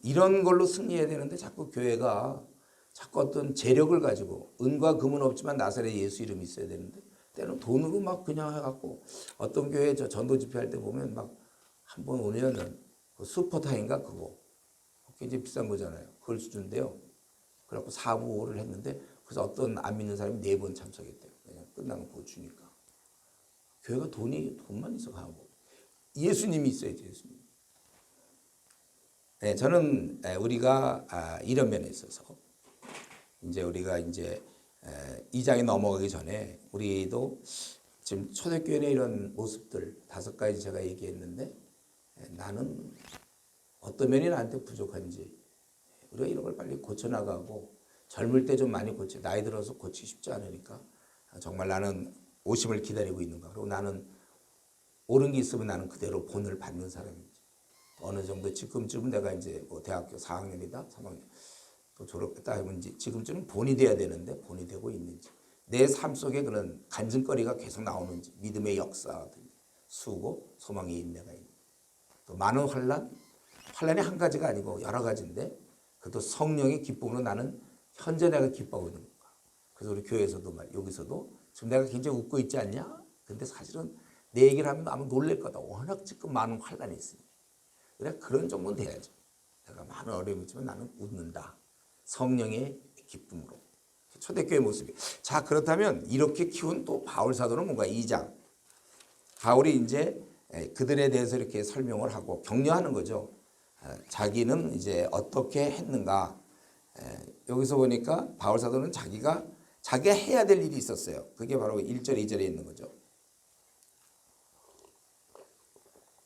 Speaker 1: 이런 걸로 승리해야 되는데 자꾸 교회가 자꾸 어떤 재력을 가지고 은과 금은 없지만 나사렛 예수 이름이 있어야 되는데 때는 돈으로 막 그냥 해갖고 어떤 교회 저 전도 집회할 때 보면 막 한 번 오면은 그 슈퍼타인가 그거 굉장히 비싼 거잖아요. 그걸 주는데요. 그래갖고 4부를 했는데 그래서 어떤 안 믿는 사람이 4번 참석했대요. 그냥 끝나면 그거 주니까. 교회가 돈만 있어 가고 예수님이 있어야지 예수님. 네, 저는 우리가 이런 면에 있어서 이제 우리가 이제 2장에 넘어가기 전에 우리도 지금 초대교회의 이런 모습들 5가지 제가 얘기했는데 나는 어떤 면이 나한테 부족한지 우리가 이런 걸 빨리 고쳐나가고 젊을 때 좀 많이 나이 들어서 고치기 쉽지 않으니까 정말 나는 오심을 기다리고 있는가. 그리고 나는 옳은 게 있으면 나는 그대로 본을 받는 사람인지. 어느 정도 지금쯤은 내가 이제 뭐 대학교 4학년이다, 3학년 또 졸업했다 하면 이제 지금쯤은 본이 돼야 되는데 본이 되고 있는지. 내 삶 속에 그런 간증거리가 계속 나오는지. 믿음의 역사든지 수고, 소망의 인내가 있는지. 또 많은 환란이 한 가지가 아니고 여러 가지인데 그것도 성령의 기쁨으로 나는 현재 내가 기뻐하고 있는 건가. 그래서 우리 교회에서도 여기서도 지금 내가 굉장히 웃고 있지 않냐? 근데 사실은 내 얘기를 하면 아마 놀랄 거다. 워낙 지금 많은 환란이 있으니. 그래 그런 정도는 돼야죠. 내가 많은 어려움이 있지만 나는 웃는다. 성령의 기쁨으로. 초대교회 모습이. 자 그렇다면 이렇게 키운 또 바울 사도는 뭔가 2장. 바울이 이제 그들에 대해서 이렇게 설명을 하고 격려하는 거죠. 자기는 이제 어떻게 했는가. 여기서 보니까 바울 사도는 자기가 해야 될 일이 있었어요. 그게 바로 1절 2절에 있는 거죠.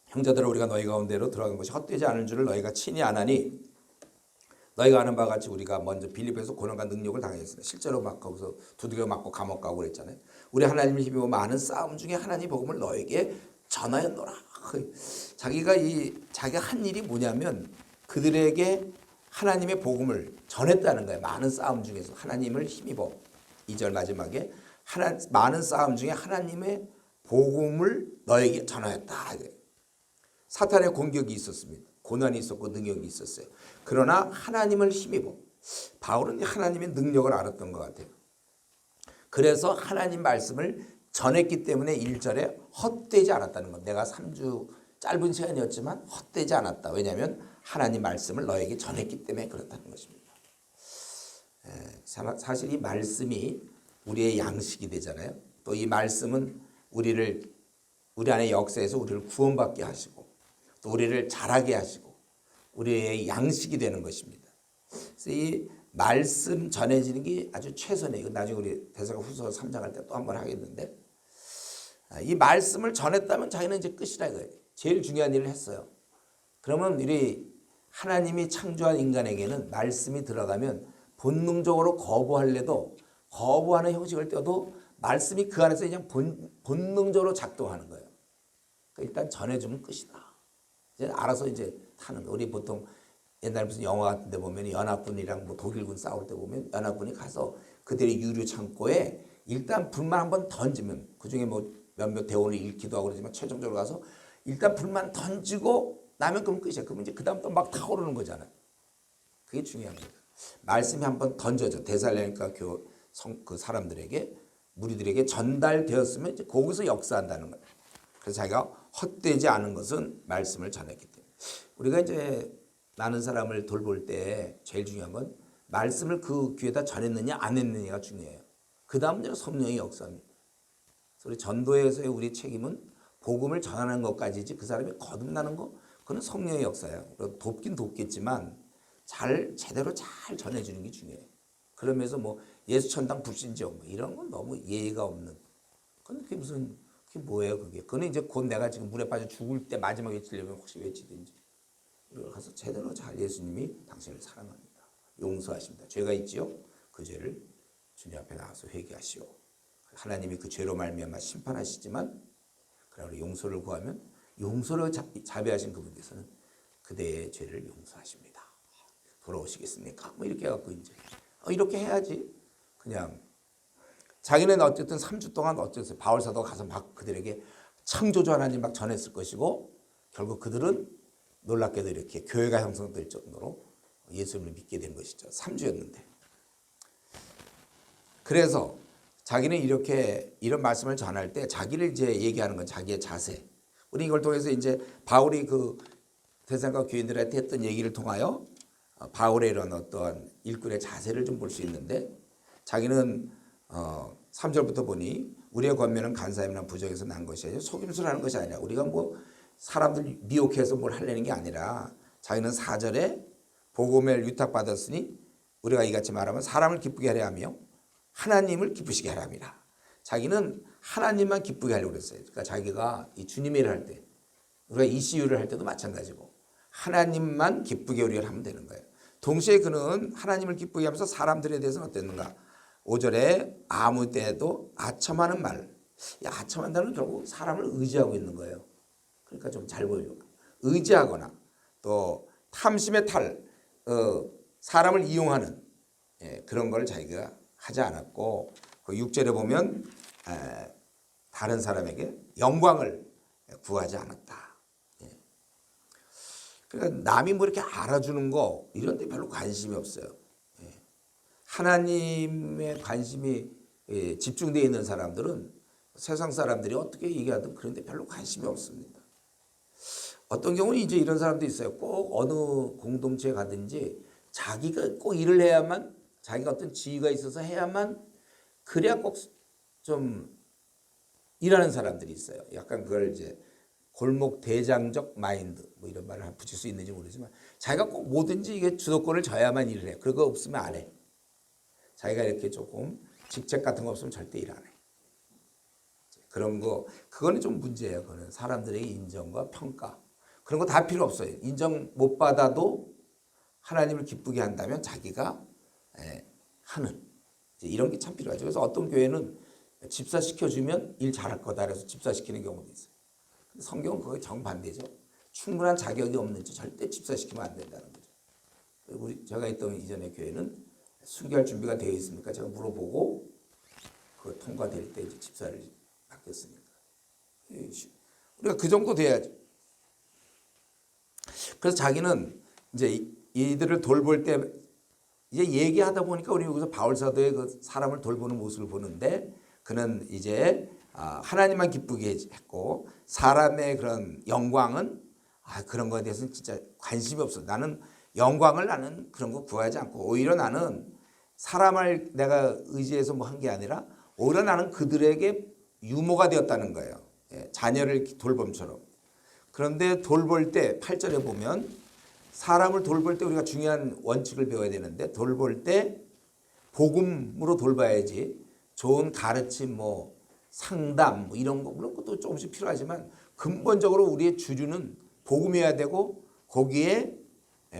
Speaker 1: 형제들아 우리가 너희 가운데로 들어간 것이 헛되지 않은 줄을 너희가 친히 아나니 너희가 아는 바와 같이 우리가 먼저 빌립보에서 고난과 능력을 당했습니다. 실제로 막 거기서 두들겨 맞고 감옥 가고 그랬잖아요. 우리 하나님을 힘입어 많은 싸움 중에 하나님 복음을 너에게 전하였노라. 자기가 한 일이 뭐냐면 그들에게 하나님의 복음을 전했다는 거예요. 많은 싸움 중에서 하나님을 힘입어 2절 마지막에 많은 싸움 중에 하나님의 복음을 너에게 전하였다. 사탄의 공격이 있었습니다. 고난이 있었고 능력이 있었어요. 그러나 하나님을 힘입어 바울은 하나님의 능력을 알았던 것 같아요. 그래서 하나님 말씀을 전했기 때문에 1절에 헛되지 않았다는 것. 내가 3주 짧은 시간이었지만 헛되지 않았다. 왜냐하면 하나님 말씀을 너에게 전했기 때문에 그렇다는 것입니다. 사실 이 말씀이 우리의 양식이 되잖아요. 또 이 말씀은 우리 안의 역사에서 우리를 구원받게 하시고 또 우리를 자라게 하시고 우리의 양식이 되는 것입니다. 그래서 이 말씀 전해지는 게 아주 최선이에요. 나중에 우리 데살로니가후서 3장 할 때 또 한 번 하겠는데 이 말씀을 전했다면 자기는 이제 끝이라 이거예요. 제일 중요한 일을 했어요. 그러면 우리 하나님이 창조한 인간에게는 말씀이 들어가면 본능적으로 거부할래도 거부하는 형식을 떼도 말씀이 그 안에서 그냥 본능적으로 작동하는 거예요. 그러니까 일단 전해주면 끝이다. 이제 알아서 이제 타는 거. 우리 보통 옛날 무슨 영화 같은 데 보면 연합군이랑 뭐 독일군 싸울 때 보면 연합군이 가서 그들의 유류 창고에 일단 불만 한번 던지면 그중에 뭐 몇몇 대원을 잃기도 하고 그러지만 최종적으로 가서 일단 불만 던지고 나면 그럼 끝이야. 그러면 이제 그다음부터 막 타오르는 거잖아요. 그게 중요한 거예요. 말씀이 한번 던져져 데살로니가 그 사람들에게 무리들에게 전달되었으면 이제 거기서 역사한다는 거예요. 그래서 자기가 헛되지 않은 것은 말씀을 전했기 때문에 우리가 이제 많은 사람을 돌볼 때 제일 중요한 건 말씀을 그 귀에다 전했느냐 안 했느냐가 중요해요. 그 다음은 성령의 역사입니다. 그래서 우리 전도에서의 우리 책임은 복음을 전하는 것까지지 그 사람이 거듭나는 거 그건 성령의 역사예요. 돕긴 돕겠지만 제대로 잘 전해주는 게 중요해요. 그러면서 뭐 예수 천당 불신지옥 뭐 이런 건 너무 예의가 없는. 그게 뭐예요 그게? 그거는 이제 곧 내가 지금 물에 빠져 죽을 때 마지막에 외치려면 혹시 외치든지. 우리가 가서 제대로 잘 예수님이 당신을 사랑합니다. 용서하십니다. 죄가 있지요? 그 죄를 주님 앞에 나와서 회개하시오. 하나님이 그 죄로 말미암아 심판하시지만 그러나 우리 용서를 구하면 용서를 자비하신 그분께서는 그대의 죄를 용서하십니다. 돌아오시겠습니까? 뭐 이렇게 해갖고 이제 이렇게 해야지. 그냥 자기는 어쨌든 3주 동안 어쨌든 바울 사도가 가서 막 그들에게 창조주 하나님 막 전했을 것이고 결국 그들은 놀랍게도 이렇게 교회가 형성될 정도로 예수님을 믿게 된 것이죠. 3주였는데. 그래서 자기는 이렇게 이런 말씀을 전할 때 자기를 이제 얘기하는 건 자기의 자세. 우리 이걸 통해서 이제 바울이 그 데살로니가 교인들한테 했던 얘기를 통하여 바울의 이런 어떠한 일꾼의 자세를 좀 볼 수 있는데 자기는 3절부터 보니 우리의 권면은 간사함이나 부정에서 난 것이 아니라 속임수를 하는 것이 아니라 우리가 뭐 사람들 미혹해서 뭘 하려는 게 아니라 자기는 4절에 복음을 위탁받았으니 우리가 이같이 말하면 사람을 기쁘게 하려 하며 하나님을 기쁘시게 하려 함이라. 자기는 하나님만 기쁘게 하려고 그랬어요. 그러니까 자기가 이 주님의 일을 할 때 우리가 ECU를 할 때도 마찬가지고 하나님만 기쁘게 우리가 하면 되는 거예요. 동시에 그는 하나님을 기쁘게 하면서 사람들에 대해서는 어땠는가? 5절에 아무 때에도 아첨하는 말. 아첨한다는 건 결국 사람을 의지하고 있는 거예요. 그러니까 좀 잘 보여요. 의지하거나 또 탐심의 사람을 이용하는 그런 걸 자기가 하지 않았고 그 6절에 보면 다른 사람에게 영광을 구하지 않았다. 그러니까 남이 뭐 이렇게 알아주는 거 이런 데 별로 관심이 없어요. 하나님의 관심이 집중되어 있는 사람들은 세상 사람들이 어떻게 얘기하든 그런데 별로 관심이 없습니다. 어떤 경우는 이제 이런 사람도 있어요. 꼭 어느 공동체에 가든지 자기가 꼭 일을 해야만, 자기가 어떤 지위가 있어서 해야만, 그래야 꼭 좀 일하는 사람들이 있어요. 약간 그걸 이제 골목 대장적 마인드 뭐 이런 말을 붙일 수 있는지 모르지만, 자기가 꼭 뭐든지 이게 주도권을 져야만 일을 해. 그거 없으면 안 해. 자기가 이렇게 조금 직책 같은 거 없으면 절대 일 안 해. 그런 거, 그거는 좀 문제예요. 그거는 사람들의 인정과 평가, 그런 거 다 필요 없어요. 인정 못 받아도 하나님을 기쁘게 한다면 자기가 하는, 이런 게 참 필요하죠. 그래서 어떤 교회는 집사 시켜주면 일 잘할 거다 그래서 집사 시키는 경우도 있어요. 근데 성경은 그거 정반대죠. 충분한 자격이 없는 자 절대 집사 시키면 안 된다는 거죠. 제가 있던 이전의 교회는 순교할 준비가 되어 있습니까? 제가 물어보고 그 통과될 때 이제 집사를 맡겼으니까. 우리가 그 정도 돼야죠. 그래서 자기는 이제 이들을 돌볼 때 이제 얘기하다 보니까 우리 여기서 바울 사도의 그 사람을 돌보는 모습을 보는데, 그는 이제 하나님만 기쁘게 했고 사람의 그런 영광은 그런 거에 대해서는 진짜 관심이 없어. 나는 영광을 나는 그런 거 구하지 않고, 오히려 나는 사람을 내가 의지해서 뭐 한 게 아니라 오히려 나는 그들에게 유모가 되었다는 거예요. 자녀를 돌봄처럼. 그런데 돌볼 때 8절에 보면 사람을 돌볼 때 우리가 중요한 원칙을 배워야 되는데, 돌볼 때 복음으로 돌봐야지. 좋은 가르침, 뭐 상담, 뭐 이런 거, 물론 것도 조금씩 필요하지만 근본적으로 우리의 주류는 복음이어야 되고 거기에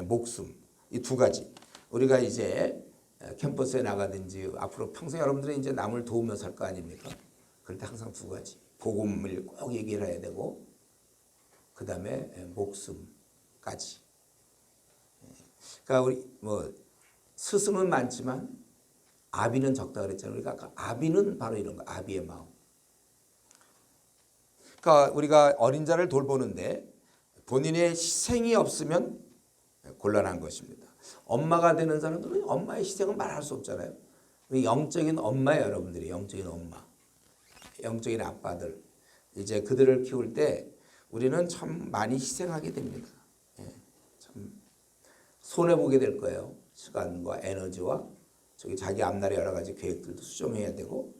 Speaker 1: 목숨, 이 두 가지. 우리가 이제 캠퍼스에 나가든지 앞으로 평생 여러분들이 이제 남을 도우며 살 거 아닙니까? 그럴 때 항상 두 가지. 복음을 꼭 얘기를 해야 되고, 그 다음에 목숨까지. 그러니까 우리 뭐 스승은 많지만 아비는 적다 그랬잖아요. 그러니까 아비는 바로 이런 거, 아비의 마음. 그러니까 우리가 어린 자를 돌보는데 본인의 희생이 없으면 곤란한 것입니다. 엄마가 되는 사람들은 엄마의 희생은 말할 수 없잖아요. 영적인 엄마예요, 여러분들이. 영적인 엄마, 영적인 아빠들. 이제 그들을 키울 때 우리는 참 많이 희생하게 됩니다. 참 손해보게 될 거예요. 시간과 에너지와 저기 자기 앞날의 여러 가지 계획들도 수정해야 되고,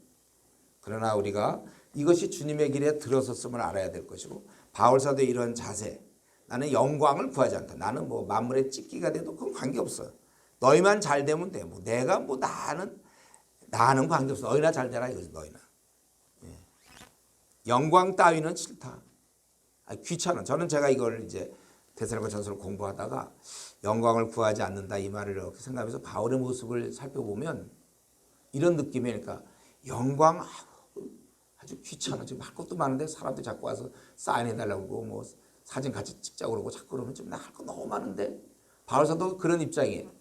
Speaker 1: 그러나 우리가 이것이 주님의 길에 들어섰음을 알아야 될 것이고, 바울사도의 이런 자세, 나는 영광을 구하지 않다. 나는 뭐 만물의 찢기가 돼도 그건 관계없어. 너희만 잘 되면 돼. 뭐 내가 뭐 나는 관계없어. 너희나 잘 되라 이거지. 너희나. 영광 따위는 싫다. 귀찮아. 저는 제가 이걸 이제 데살로니가 전서를 공부하다가 영광을 구하지 않는다 이 말을 이렇게 생각하면서 바울의 모습을 살펴보면 이런 느낌이니까, 영광 아주 귀찮아. 지금 할 것도 많은데 사람들이 자꾸 와서 사인해달라고 그러고 뭐 사진 같이 찍자고 그러고 자꾸 그러면 좀 나 할 거 너무 많은데. 바울사도 그런 입장이에요.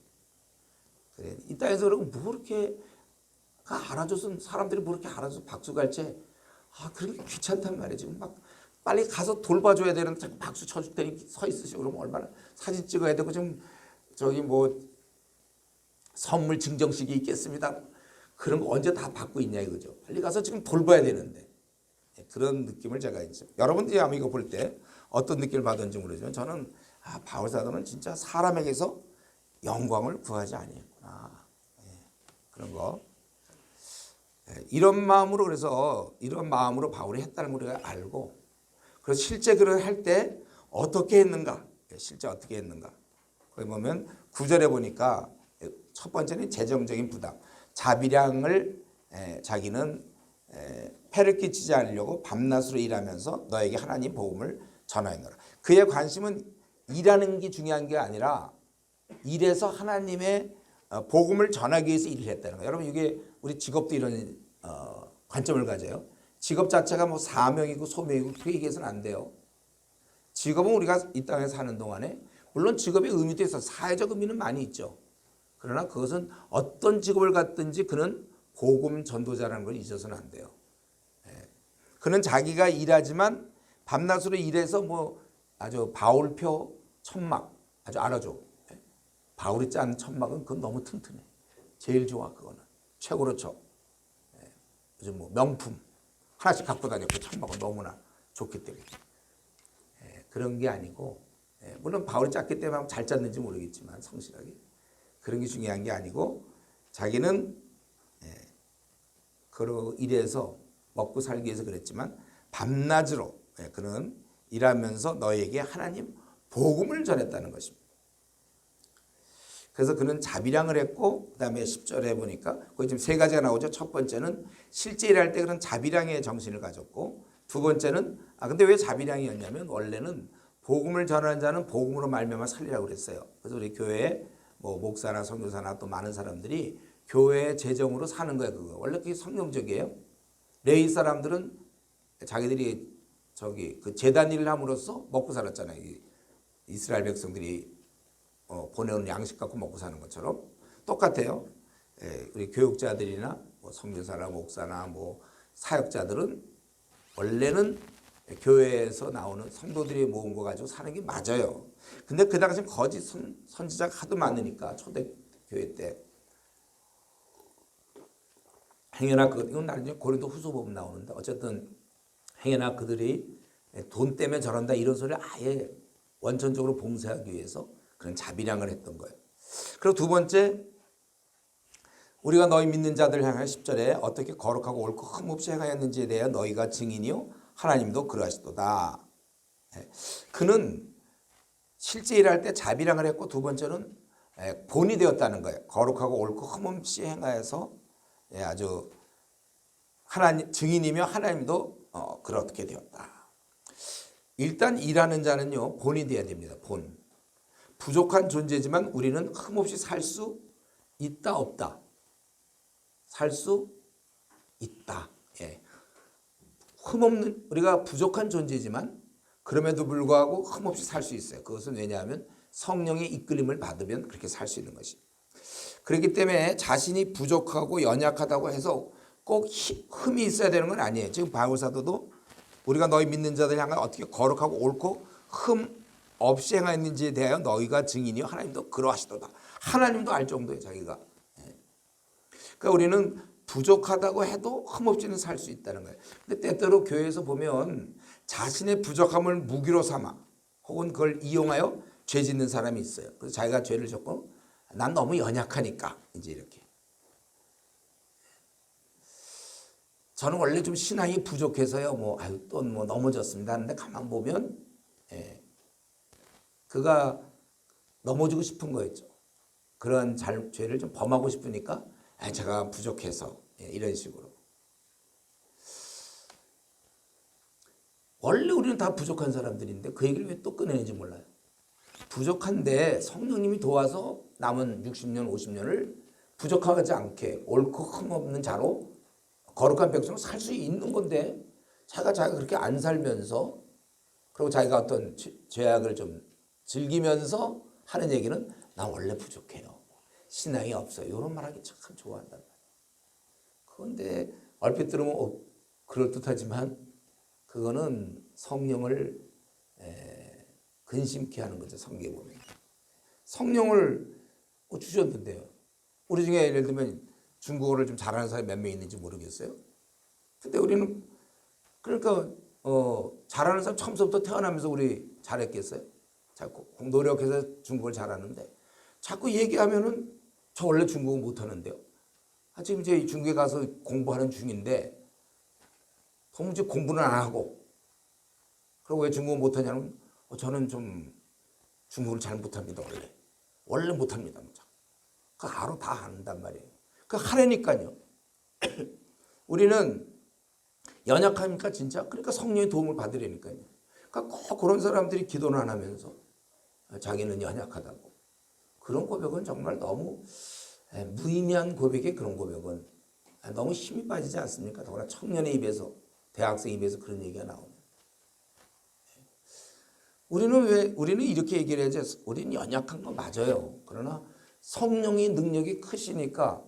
Speaker 1: 그래, 이 땅에서 그러고 뭐 이렇게 알아줘서 사람들이 뭐 이렇게 알아줘서 박수갈채, 그런 게 귀찮단 말이지. 막 빨리 가서 돌봐줘야 되는데 자꾸 박수 쳐줄 테니 서 있으시고 그러면 얼마나 사진 찍어야 되고, 좀 저기 뭐 선물 증정식이 있겠습니다. 그런 거 언제 다 받고 있냐 이거죠. 빨리 가서 지금 돌봐야 되는데. 그런 느낌을 제가 있죠. 여러분들이 아마 이거 볼 때 어떤 느낌을 받았는지 모르지만 저는 바울 사도는 진짜 사람에게서 영광을 구하지 아니했구나. 그런 거. 이런 마음으로, 그래서 이런 마음으로 바울이 했다는 걸 우리가 알고, 그래서 실제 그를 할 때 어떻게 했는가? 실제 어떻게 했는가? 거기 보면 9절에 보니까 첫 번째는 재정적인 부담. 자비량을 자기는 폐를 끼치지 않으려고 밤낮으로 일하면서 너에게 하나님 복음을 전하였노라. 그의 관심은 일하는 게 중요한 게 아니라 일해서 하나님의 복음을 전하기 위해서 일을 했다는 거예요. 여러분, 이게 우리 직업도 이런 관점을 가져요. 직업 자체가 뭐 사명이고 소명이고 그 얘기해서는 안 돼요. 직업은 우리가 이 땅에 사는 동안에 물론 직업의 의미도 있어, 사회적 의미는 많이 있죠. 그러나 그것은 어떤 직업을 갖든지 그는 복음 전도자라는 걸 잊어서는 안 돼요. 그는 자기가 일하지만 밤낮으로 일해서 뭐 아주 바울표 천막 아주 알아줘. 바울이 짠 천막은 그건 너무 튼튼해. 제일 좋아. 그거는 최고로 쳐. 요즘 뭐 명품. 하나씩 갖고 다녔고 천막은 너무나 좋기 때문에. 그런 게 아니고, 물론 바울이 짰기 때문에 잘 짰는지 모르겠지만 성실하게 그런 게 중요한 게 아니고, 자기는 이래서 먹고 살기 위해서 그랬지만 밤낮으로 그는 일하면서 너에게 하나님 복음을 전했다는 것입니다. 그래서 그는 자비량을 했고, 그 다음에 10절에 보니까 거기 지금 세 가지가 나오죠. 첫 번째는 실제 일할 때 그는 자비량의 정신을 가졌고, 두 번째는 근데 왜 자비량이었냐면 원래는 복음을 전하는 자는 복음으로 말미암아 살리라고 그랬어요. 그래서 우리 교회에 뭐 목사나 선교사나 또 많은 사람들이 교회의 재정으로 사는 거예요. 그거 원래 그게 성경적이에요. 레위 사람들은 자기들이 그 제단 일을 함으로써 먹고 살았잖아요. 이스라엘 백성들이 보내오는 양식 갖고 먹고 사는 것처럼 똑같아요. 우리 교육자들이나 뭐 선교사나 목사나 뭐 사역자들은 원래는 교회에서 나오는 성도들이 모은 거 가지고 사는 게 맞아요. 근데 그 당시 거짓 선지자가 하도 많으니까 초대교회 때 행여나 이건 나중에 고린도 후서 보면 나오는데 어쨌든 행여나 그들이 돈 때문에 저런다 이런 소리를 아예 원천적으로 봉쇄하기 위해서 그런 자비량을 했던 거예요. 그리고 두 번째, 우리가 너희 믿는 자들 향하여 10절에 어떻게 거룩하고 옳고 흠없이 행하였는지에 대해 너희가 증인이요 하나님도 그러하시도다. 그는 실제 일할 때 자비량을 했고, 두 번째는 본이 되었다는 거예요. 거룩하고 옳고 흠없이 행하여서 아주 하나님 증인이며 하나님도 그렇게 되었다. 일단 일하는 자는요 본이 돼야 됩니다. 본. 부족한 존재지만 우리는 흠없이 살 수 있다 없다. 살 수 있다. 흠없는, 우리가 부족한 존재지만 그럼에도 불구하고 흠없이 살 수 있어요. 그것은 왜냐하면 성령의 이끌림을 받으면 그렇게 살 수 있는 것이. 그렇기 때문에 자신이 부족하고 연약하다고 해서 꼭 흠이 있어야 되는 건 아니에요. 지금 바울 사도도 우리가 너희 믿는 자들 향하여 어떻게 거룩하고 옳고 흠 없이 행하였는지에 대하여 너희가 증인이요 하나님도 그러하시도다. 하나님도 알 정도의 자기가. 그러니까 우리는 부족하다고 해도 흠없이는 살 수 있다는 거예요. 근데 때때로 교회에서 보면 자신의 부족함을 무기로 삼아 혹은 그걸 이용하여 죄 짓는 사람이 있어요. 그래서 자기가 죄를 졌고 난 너무 연약하니까 이제 이렇게. 저는 원래 좀 신앙이 부족해서요. 또 넘어졌습니다 하는데 가만 보면 그가 넘어지고 싶은 거였죠. 그런 죄를 좀 범하고 싶으니까 제가 부족해서 이런 식으로. 원래 우리는 다 부족한 사람들인데 그 얘기를 왜 또 꺼내는지 몰라요. 부족한데 성령님이 도와서 남은 60년 50년을 부족하지 않게 옳고 흠없는 자로 거룩한 백성으로 살 수 있는 건데 자기가 그렇게 안 살면서 그리고 자기가 어떤 죄악을 좀 즐기면서 하는 얘기는 나 원래 부족해요. 신앙이 없어요. 이런 말하기 참 좋아한단 말이에요. 그런데 얼핏 들으면 그럴듯하지만 그거는 성령을 근심케 하는 거죠. 성경에 보면. 성령을 주셨는데요. 우리 중에 예를 들면 중국어를 좀 잘하는 사람이 몇 명 있는지 모르겠어요. 근데 우리는 그러니까 잘하는 사람 처음부터 태어나면서 우리 잘했겠어요? 자꾸 노력해서 중국어를 잘하는데 자꾸 얘기하면은 저 원래 중국어 못하는데요. 지금 이제 중국에 가서 공부하는 중인데 도무지 공부는 안 하고 그리고 왜 중국어 못하냐면 저는 좀 중국어를 잘 못합니다. 원래 못합니다. 그 알아 다 한단 말이에요. 그 하려니까요. 우리는 연약하니까 진짜 그러니까 성령의 도움을 받으려니까요. 그러니까 꼭 그런 사람들이 기도는 안 하면서 자기는 연약하다고. 그런 고백은 정말 너무 무의미한 고백에 그런 고백은 너무 힘이 빠지지 않습니까? 더구나 청년의 입에서 대학생 입에서 그런 얘기가 나오면 우리는 이렇게 얘기를 해야지. 우리는 연약한 거 맞아요. 그러나 성령의 능력이 크시니까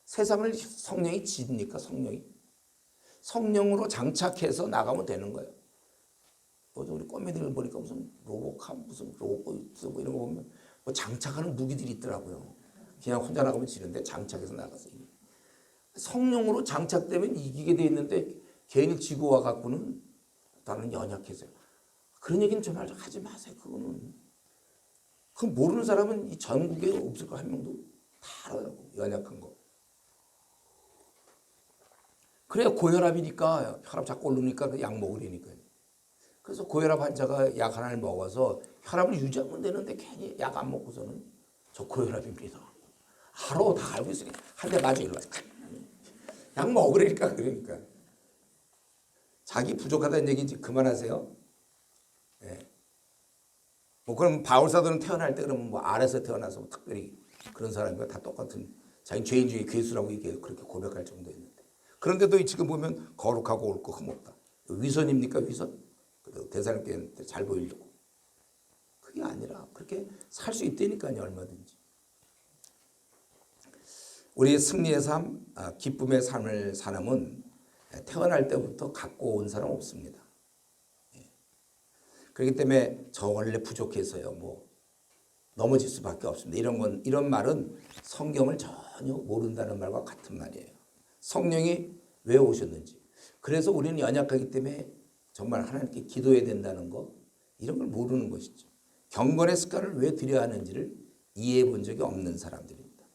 Speaker 1: 세상을 성령이 지니까 성령으로 장착해서 나가면 되는 거예요. 우리 꼬매들을 보니까 무슨 로봇캅 무슨 로봇 뭐 이런 거 보면 장착하는 무기들이 있더라고요. 그냥 혼자 나가면 지는데 장착해서 나가서 성령으로 장착되면 이기게 돼 있는데 개인이 지고 와 갖고는 나는 연약해서요. 그런 얘기는 정말 하지 마세요. 그거는. 그 모르는 사람은 이 전국에 없을 거 한 명도 다 알아요. 연약한 거. 그래야 고혈압이니까 혈압 자꾸 오르니까 그 약 먹으려니까요. 그래서 고혈압 환자가 약 하나를 먹어서 혈압을 유지하면 되는데 괜히 약 안 먹고서는 저 고혈압입니다. 다 알고 있으니까 한 대 맞아 일로 와서 약 먹으라니까. 그러니까 자기 부족하다는 얘기 이제 그만하세요. 예. 뭐 그럼 바울 사도는 태어날 때 그러면 뭐 아래서 태어나서 뭐 특별히 그런 사람과 다 똑같은 자기 죄인 중에 괴수라고 이게 그렇게 고백할 정도였는데, 그런데도 지금 보면 거룩하고 옳고 흠없다. 위선입니까 위선? 그래도 대사님께 잘 보이려고. 그게 아니라 그렇게 살 수 있다니까요. 얼마든지. 우리 승리의 삶, 기쁨의 삶을 사람은 태어날 때부터 갖고 온 사람 없습니다. 그렇기 때문에 저 원래 부족해서요. 뭐 넘어질 수밖에 없습니다. 이런 말은 성경을 전혀 모른다는 말과 같은 말이에요. 성령이 왜 오셨는지. 그래서 우리는 연약하기 때문에 정말 하나님께 기도해야 된다는 거, 이런 걸 모르는 것이죠. 경건의 습관을 왜 들여야 하는지를 이해해 본 적이 없는 사람들입니다.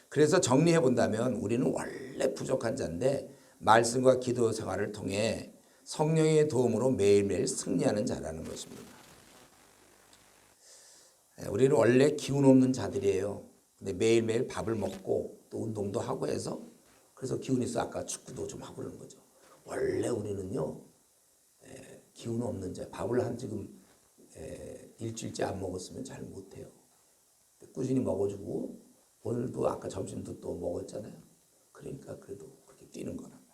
Speaker 1: 그래서 정리해 본다면 우리는 원래 부족한 자인데 말씀과 기도 생활을 통해 성령의 도움으로 매일매일 승리하는 자라는 것입니다. 우리는 원래 기운 없는 자들이에요. 근데 매일매일 밥을 먹고 또 운동도 하고 해서 그래서 기운이 있어 아까 축구도 좀 하고 그러는 거죠. 원래 우리는요 기운 없는 자, 밥을 한 지금 일주일째 안 먹었으면 잘 못해요. 꾸준히 먹어주고 오늘도 아까 점심도 또 먹었잖아요. 그러니까 그래도 그렇게 뛰는 거란 말이에요.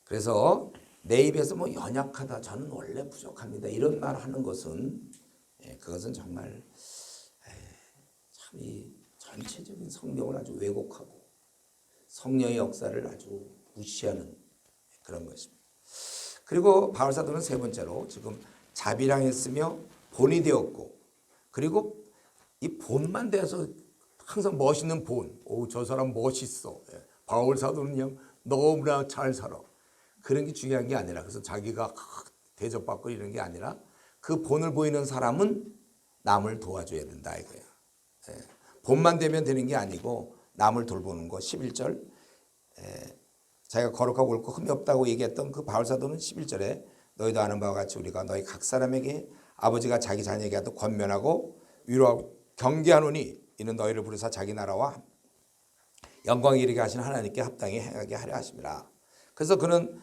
Speaker 1: 그래서 내 입에서 뭐 연약하다, 저는 원래 부족합니다, 이런 말 하는 것은 그것은 정말 참 이 전체적인 성경을 아주 왜곡하고 성령의 역사를 아주 무시하는 그런 것입니다. 그리고 바울 사도는 세 번째로 지금 자비랑했으며 본이 되었고, 그리고 이 본만 돼서 항상 멋있는 본, 저 사람 멋있어, 바울 사도는 그냥 너무나 잘 살아, 그런 게 중요한 게 아니라, 그래서 자기가 대접받고 이런 게 아니라 그 본을 보이는 사람은 남을 도와줘야 된다 이거예요. 본만 되면 되는 게 아니고 남을 돌보는 거. 11절 자기가 거룩하고 옳고 흠이 없다고 얘기했던 그 바울 사도는 11절에 너희도 아는 바와 같이 우리가 너희 각 사람에게 아버지가 자기 자녀에게 하듯 권면하고 위로하고 경계하노니 이는 너희를 부르사 자기 나라와 영광 이르게 하신 하나님께 합당히 행하게 하려 하심이라. 그래서 그는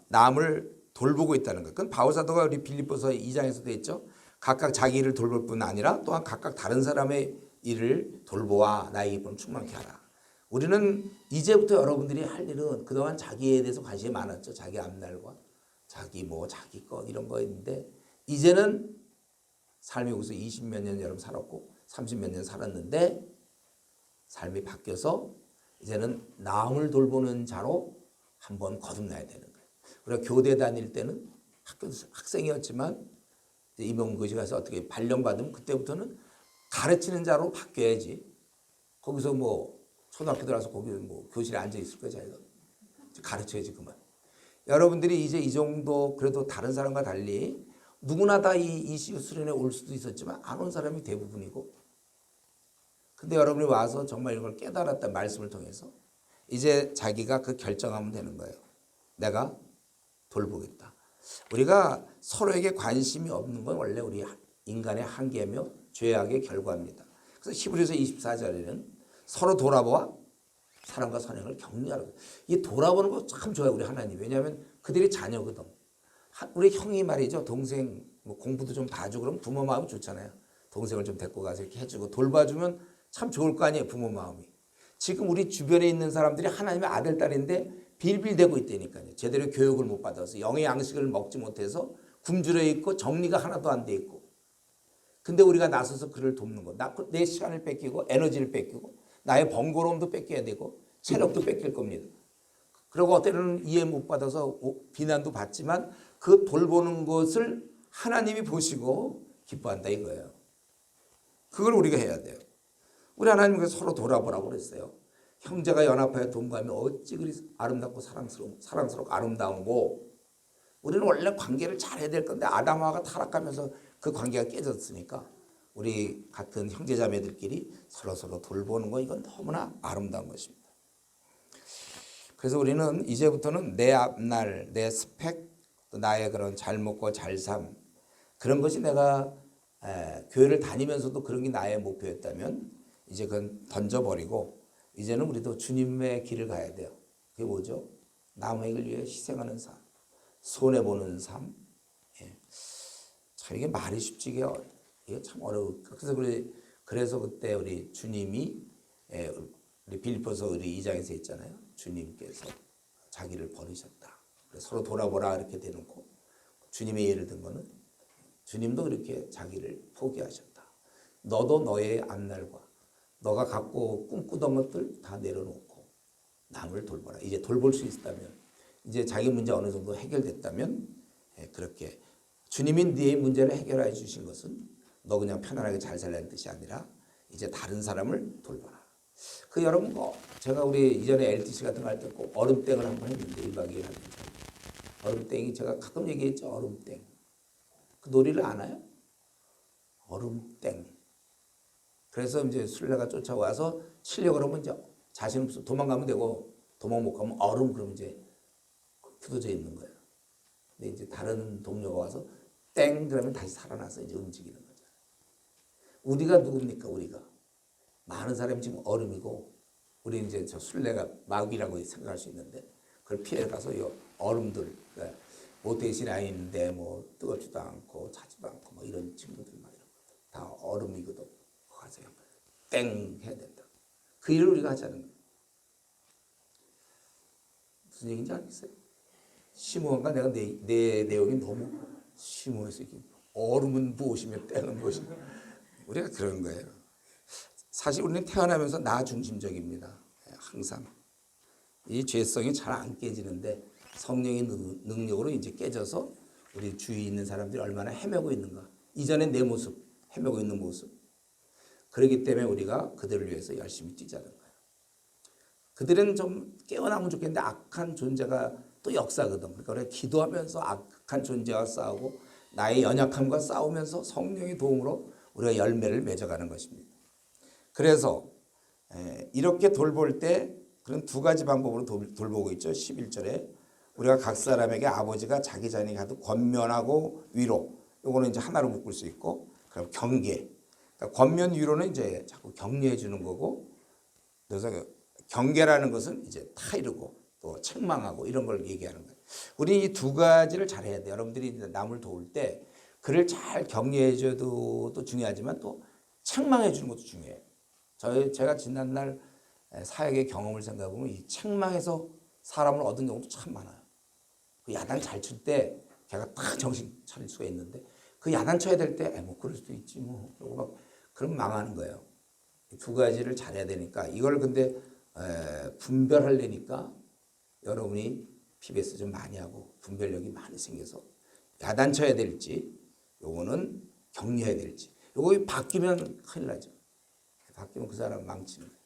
Speaker 1: 남을 돌보고 있다는 것. 그건 바울 사도가 우리 빌립보서 2장에서도 했죠. 각각 자기 일을 돌볼 뿐 아니라 또한 각각 다른 사람의 일을 돌보아 나의 기쁨을 충만케 하라. 우리는 이제부터 여러분들이 할 일은 그동안 자기에 대해서 관심이 많았죠. 자기 앞날과 자기 자기 것 이런 거 있는데, 이제는 삶이 여기서 20몇 년 여러분 살았고 30몇 년 살았는데 삶이 바뀌어서 이제는 남을 돌보는 자로 한번 거듭나야 되는 거예요. 우리가 교대 다닐 때는 학생이었지만 임용고시 가서 어떻게 발령받으면 그때부터는 가르치는 자로 바뀌어야지. 거기서 초등학교 들어가서 거기 교실에 앉아 있을 거야 자기가. 가르쳐야지 그만. 여러분들이 이제 이 정도 그래도 다른 사람과 달리 누구나 다 이 ECU 수련회 올 수도 있었지만 안 온 사람이 대부분이고, 근데 여러분이 와서 정말 이걸 깨달았다 말씀을 통해서 이제 자기가 그 결정하면 되는 거예요. 내가 돌보겠다. 우리가 서로에게 관심이 없는 건 원래 우리 인간의 한계며 죄악의 결과입니다. 그래서 히브리서 24절에는 서로 돌아보아 사랑과 선행을 격려하라고. 이 돌아보는 거 참 좋아요 우리 하나님. 왜냐하면 그들이 자녀거든. 우리 형이 말이죠, 동생 공부도 좀 봐주고 그러면 부모 마음이 좋잖아요. 동생을 좀 데리고 가서 이렇게 해주고 돌봐주면 참 좋을 거 아니에요 부모 마음이. 지금 우리 주변에 있는 사람들이 하나님의 아들 딸인데 빌빌대고 있다니까요. 제대로 교육을 못 받아서 영의 양식을 먹지 못해서 굶주려 있고 정리가 하나도 안 돼 있고. 근데 우리가 나서서 그를 돕는 거. 내 시간을 뺏기고 에너지를 뺏기고 나의 번거로움도 뺏겨야 되고 체력도 뺏길 겁니다. 그리고 어때는 이해 못 받아서 비난도 받지만 그 돌보는 것을 하나님이 보시고 기뻐한다 이거예요. 그걸 우리가 해야 돼요. 우리 하나님께서 서로 돌아보라고 그랬어요. 형제가 연합하여 동거하면 어찌 그리 아름답고 사랑스럽고 아름다운고. 우리는 원래 관계를 잘해야 될 건데 아담하가 타락하면서 그 관계가 깨졌으니까 우리 같은 형제자매들끼리 서로 돌보는 거 이건 너무나 아름다운 것입니다. 그래서 우리는 이제부터는 내 앞날, 내 스펙, 또 나의 그런 잘 먹고 잘 삶, 그런 것이 내가 교회를 다니면서도 그런 게 나의 목표였다면 이제 그건 던져버리고 이제는 우리도 주님의 길을 가야 돼요. 그게 뭐죠? 남의 길 위해 희생하는 삶, 손해보는 삶. 예. 참 이게 말이 쉽지 이게 참 어려워. 그래서 그때 우리 주님이 우리 빌립보서 우리 2장에서 있잖아요. 주님께서 자기를 버리셨다. 서로 돌아보라 이렇게 대놓고 주님의 예를 든 거는 주님도 그렇게 자기를 포기하셨다. 너도 너의 앞날과 너가 갖고 꿈꾸던 것들 다 내려놓고 남을 돌보라. 이제 돌볼 수 있다면 이제 자기 문제 어느 정도 해결됐다면 그렇게 주님이 네 문제를 해결해 주신 것은 너 그냥 편안하게 잘 살라는 뜻이 아니라 이제 다른 사람을 돌봐라. 그 여러분 제가 우리 이전에 LTC 같은 거 할 때 꼭 얼음땡을 한번 했는데 1박 2일 하는데 얼음땡이 제가 가끔 얘기했죠. 얼음땡. 그 놀이를 아나요? 얼음땡. 그래서 이제 술래가 쫓아와서 치려고 그러면 이제 자신 없어 도망가면 되고 도망 못 가면 얼음 그러면 이제 굳어져 있는 거예요. 근데 이제 다른 동료가 와서 땡 그러면 다시 살아나서 이제 움직이는 거죠. 우리가 누굽니까? 우리가 많은 사람이 지금 얼음이고 우리 이제 저 술래가 마귀라고 생각할 수 있는데 그걸 피해 가서 이 얼음들 그러니까 뭐 대신 아닌데 뭐 뜨겁지도 않고 차지도 않고 뭐 이런 친구들 막 이런 것들 다 얼음이거든. 가서 땡 해야 된다. 그 일을 우리가 하자는 거예요. 무슨 얘기인지 알겠어요? 심오한가? 내가 내 내용이 너무 심오해서 이렇게 얼음은 무엇이며 땡은 무엇이며 우리가 그런 거예요. 사실 우리는 태어나면서 나 중심적입니다. 항상 이 죄성이 잘 안 깨지는데 성령의 능력으로 이제 깨져서 우리 주위에 있는 사람들이 얼마나 헤매고 있는가. 이전에 내 모습, 헤매고 있는 모습. 그렇기 때문에 우리가 그들을 위해서 열심히 뛰자는 거예요. 그들은 좀 깨어나면 좋겠는데 악한 존재가 또 역사거든. 그러니까 우리가 기도하면서 악한 존재와 싸우고 나의 연약함과 싸우면서 성령의 도움으로 우리가 열매를 맺어가는 것입니다. 그래서 이렇게 돌볼 때 그런 두 가지 방법으로 돌보고 있죠. 11절에 우리가 각 사람에게 아버지가 자기 자녀에게 하듯 권면하고 위로, 요거는 이제 하나로 묶을 수 있고, 그럼 경계. 그러니까 권면 위로는 이제 자꾸 격려해 주는 거고, 그래서 경계라는 것은 이제 타이르고 또 책망하고 이런 걸 얘기하는 거예요. 우리 이 두 가지를 잘 해야 돼요. 여러분들이 남을 도울 때 그를 잘 격려해 줘도 또 중요하지만 또 책망해 주는 것도 중요해요. 제가 지난날 사역의 경험을 생각해 보면 이 책망에서 사람을 얻은 경우도 참 많아요. 그 야단 잘 칠 때 걔가 딱 정신 차릴 수가 있는데 그 야단 쳐야 될 때 뭐 그럴 수도 있지 뭐 그러고 막 그럼 망하는 거예요. 두 가지를 잘해야 되니까 이걸 근데 분별하려니까 여러분이 PBS 좀 많이 하고 분별력이 많이 생겨서 야단 쳐야 될지 요거는 격려해야 될지 요거 바뀌면 큰일 나죠. 바뀌면 그 사람 망치는 거예요.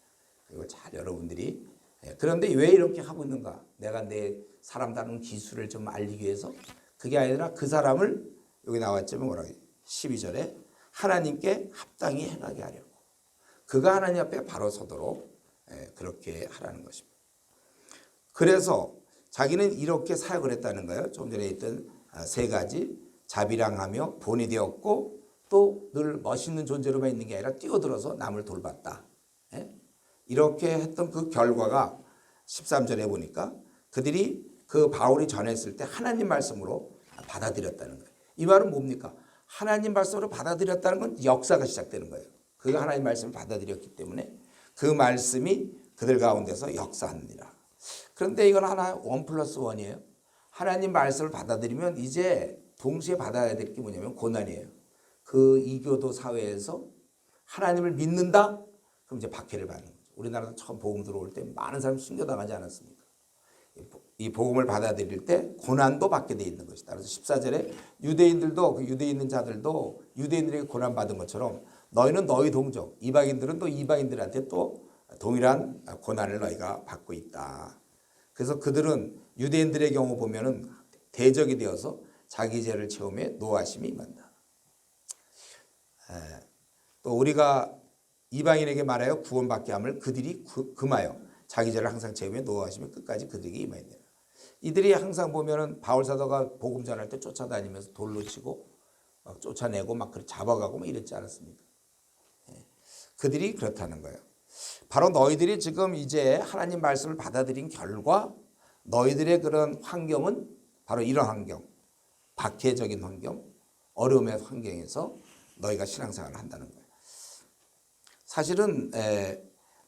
Speaker 1: 이걸 잘 여러분들이 그런데 왜 이렇게 하고 있는가? 내가 내 사람 다루는 기술을 좀 알리기 위해서 그게 아니라 그 사람을 여기 나왔지만 뭐라고 해요? 12절에 하나님께 합당히 행하게 하려고 그가 하나님 앞에 바로 서도록 그렇게 하라는 것입니다. 그래서 자기는 이렇게 사역을 했다는 거예요. 좀 전에 있던 세 가지 자비랑하며 본이 되었고 또 늘 멋있는 존재로만 있는 게 아니라 뛰어들어서 남을 돌봤다. 이렇게 했던 그 결과가 13절에 보니까 그들이 그 바울이 전했을 때 하나님 말씀으로 받아들였다는 거예요. 이 말은 뭡니까? 하나님 말씀으로 받아들였다는 건 역사가 시작되는 거예요. 그가 하나님 말씀을 받아들였기 때문에 그 말씀이 그들 가운데서 역사하느니라. 그런데 이건 하나 1+1이에요. 하나님 말씀을 받아들이면 이제 동시에 받아야 될 게 뭐냐면 고난이에요. 그 이교도 사회에서 하나님을 믿는다? 그럼 이제 박해를 받는 거죠. 우리나라도 처음 복음 들어올 때 많은 사람이 순교당하지 않았습니까? 이 복음을 받아들일 때 고난도 받게 돼 있는 것이다. 그래서 14절에 유대인들도 그 유대에 있는 자들도 유대인들에게 고난받은 것처럼 너희는 너희 동족, 이방인들은 또 이방인들한테 또 동일한 고난을 너희가 받고 있다. 그래서 그들은 유대인들의 경우 보면은 대적이 되어서 자기 죄를 채우며 노하심이 임한다. 또 우리가 이방인에게 말하여 구원받게 함을 그들이 금하여 자기 죄를 항상 채우며 노하심이 끝까지 그들에게 임하니라. 이들이 항상 보면은 바울 사도가 복음 전할 때 쫓아다니면서 돌로 치고 막 쫓아내고 막 잡아가고 막 이랬지 않았습니까? 그들이 그렇다는 거예요. 바로 너희들이 지금 이제 하나님 말씀을 받아들인 결과 너희들의 그런 환경은 바로 이런 환경, 박해적인 환경, 어려움의 환경에서 너희가 신앙생활을 한다는 거예요. 사실은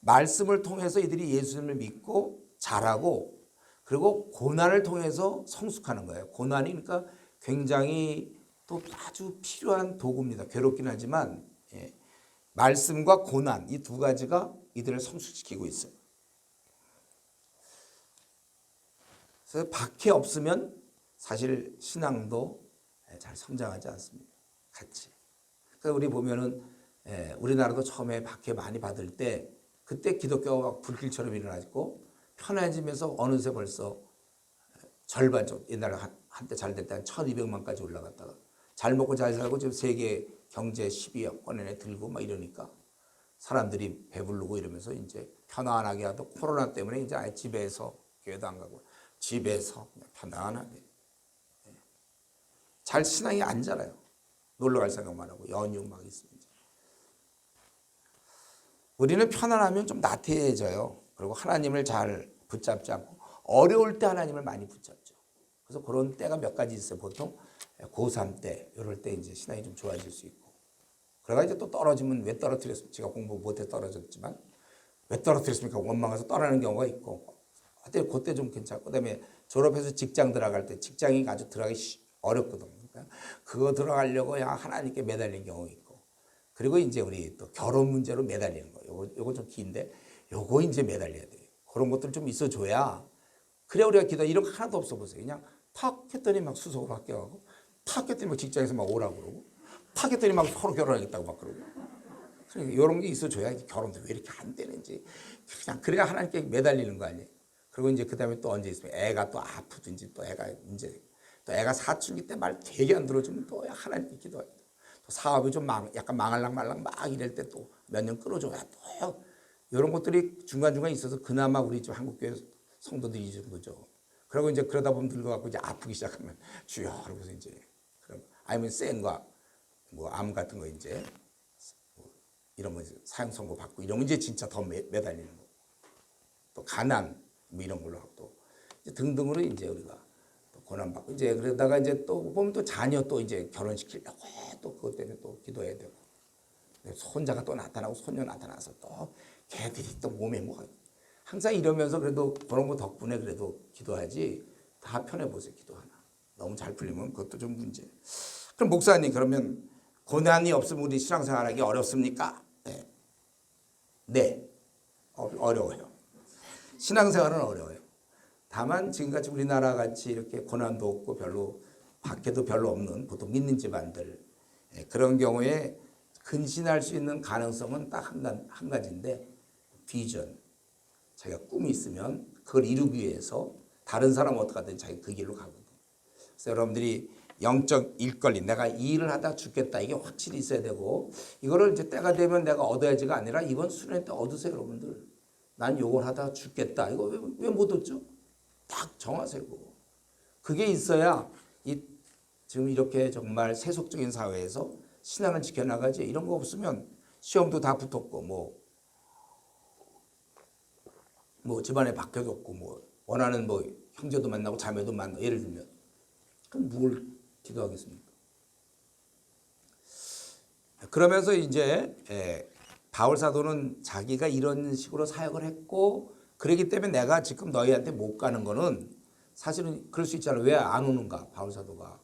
Speaker 1: 말씀을 통해서 이들이 예수님을 믿고 자라고 그리고 고난을 통해서 성숙하는 거예요. 고난이 그러니까 굉장히 또 아주 필요한 도구입니다. 괴롭긴 하지만 말씀과 고난 이 두 가지가 이들을 성숙시키고 있어요. 그래서 박해 없으면 사실 신앙도 잘 성장하지 않습니다. 같이. 그러니까 우리 보면은 우리나라도 처음에 박해 많이 받을 때 그때 기독교가 막 불길처럼 일어나고 편해지면서 어느새 벌써 절반 정도 옛날에 한때 잘 됐다 한 1200만까지 올라갔다가 잘 먹고 잘 살고 지금 세계 경제 10위권 안에 들고 막 이러니까 사람들이 배부르고 이러면서 이제 편안하게 하도 코로나 때문에 이제 아예 집에서 교회도 안 가고 집에서 그냥 편안하게 잘 신앙이 안 자라요. 놀러 갈 생각만 하고 연휴 막 있으면 우리는 편안하면 좀 나태해져요. 그리고 하나님을 잘 붙잡지 않고 어려울 때 하나님을 많이 붙잡죠. 그래서 그런 때가 몇 가지 있어요. 보통 고3 때 이럴 때 이제 신앙이 좀 좋아질 수 있고 그러다 이제 또 떨어지면 왜 떨어뜨렸습니까? 제가 공부 못해 떨어졌지만 왜 떨어뜨렸습니까? 원망해서 떠나는 경우가 있고 하여튼 그때 좀 괜찮고 그다음에 졸업해서 직장 들어갈 때 직장이 아주 들어가기 어렵거든요. 그러니까 그거 들어가려고 그냥 하나님께 매달린 경우 있고 그리고 이제 우리 또 결혼 문제로 매달리는 거예요. 요거 좀 긴데 요거 이제 매달려야 돼요. 그런 것들 좀 있어줘야 그래 우리가 기도 이런 거 하나도 없어 보세요. 그냥 탁 했더니 막 수석으로 바뀌어가고 탁 했더니 막 직장에서 막 오라고 그러고 탁 했더니 막 서로 결혼하겠다고 막 그러고 그러니까 이런 게 있어줘야 결혼도 왜 이렇게 안 되는지 그냥 그래야 하나님께 매달리는 거 아니에요. 그리고 이제 그 다음에 또 언제 있으면 애가 또 아프든지 또 애가 문제 또 애가 사춘기 때 말 되게 안 들어주면 또 하나님께 기도해야 돼. 또 사업이 좀 약간 망할랑말랑 막 이럴 때 또 몇 년 끌어줘야 또 이런 것들이 중간중간 있어서 그나마 우리 좀 한국교회 성도들이 이 정도죠. 그리고 이제 그러다 보면 늙어갖고 이제 아프기 시작하면 주여 그러고서 이제 그럼 아니면 센과 뭐 암 같은 거 이제 뭐 이런 거 사형 선고 받고 이러면 이제 진짜 더 매달리는 거. 또 가난 뭐 이런 걸로 하고 또 이제 등등으로 이제 우리가 또 고난 받고 이제 그러다가 이제 또 보면 또 자녀 또 이제 결혼시키려고 또 그것 때문에 또 기도해야 되고 손자가 또 나타나고 손녀 나타나서 또 걔들이 또 몸에 뭐가 항상 이러면서 그래도 그런 거 덕분에 그래도 기도하지 다 편해 보세요. 기도 하나 너무 잘 풀리면 그것도 좀 문제. 그럼 목사님 그러면 고난이 없으면 우리 신앙생활하기 어렵습니까? 네. 어려워요. 신앙생활은 어려워요. 다만 지금같이 우리나라 같이 이렇게 고난도 없고 별로 박해도 별로 없는 보통 믿는 집안들 그런 경우에 근신할 수 있는 가능성은 딱 한 가지인데 비전. 자기가 꿈이 있으면 그걸 이루기 위해서 다른 사람 어떻게든 자기 그 길로 가거든. 그래서 여러분들이 영적 일권리 내가 이 일을 하다 죽겠다 이게 확실히 있어야 되고 이거를 이제 때가 되면 내가 얻어야지가 아니라 이번 수련회 때 얻으세요. 여러분들. 난 요걸 하다 죽겠다. 이거 왜 못 얻죠? 딱 정하세요. 그게 있어야 지금 이렇게 정말 세속적인 사회에서 신앙을 지켜나가지 이런 거 없으면 시험도 다 붙었고 뭐 집안에 박격이 없고 뭐 원하는 뭐 형제도 만나고 자매도 만나고 예를 들면 그럼 뭘 기도하겠습니까? 그러면서 이제 바울 사도는 자기가 이런 식으로 사역을 했고 그렇기 때문에 내가 지금 너희한테 못 가는 거는 사실은 그럴 수 있잖아. 왜 안 오는가 바울 사도가.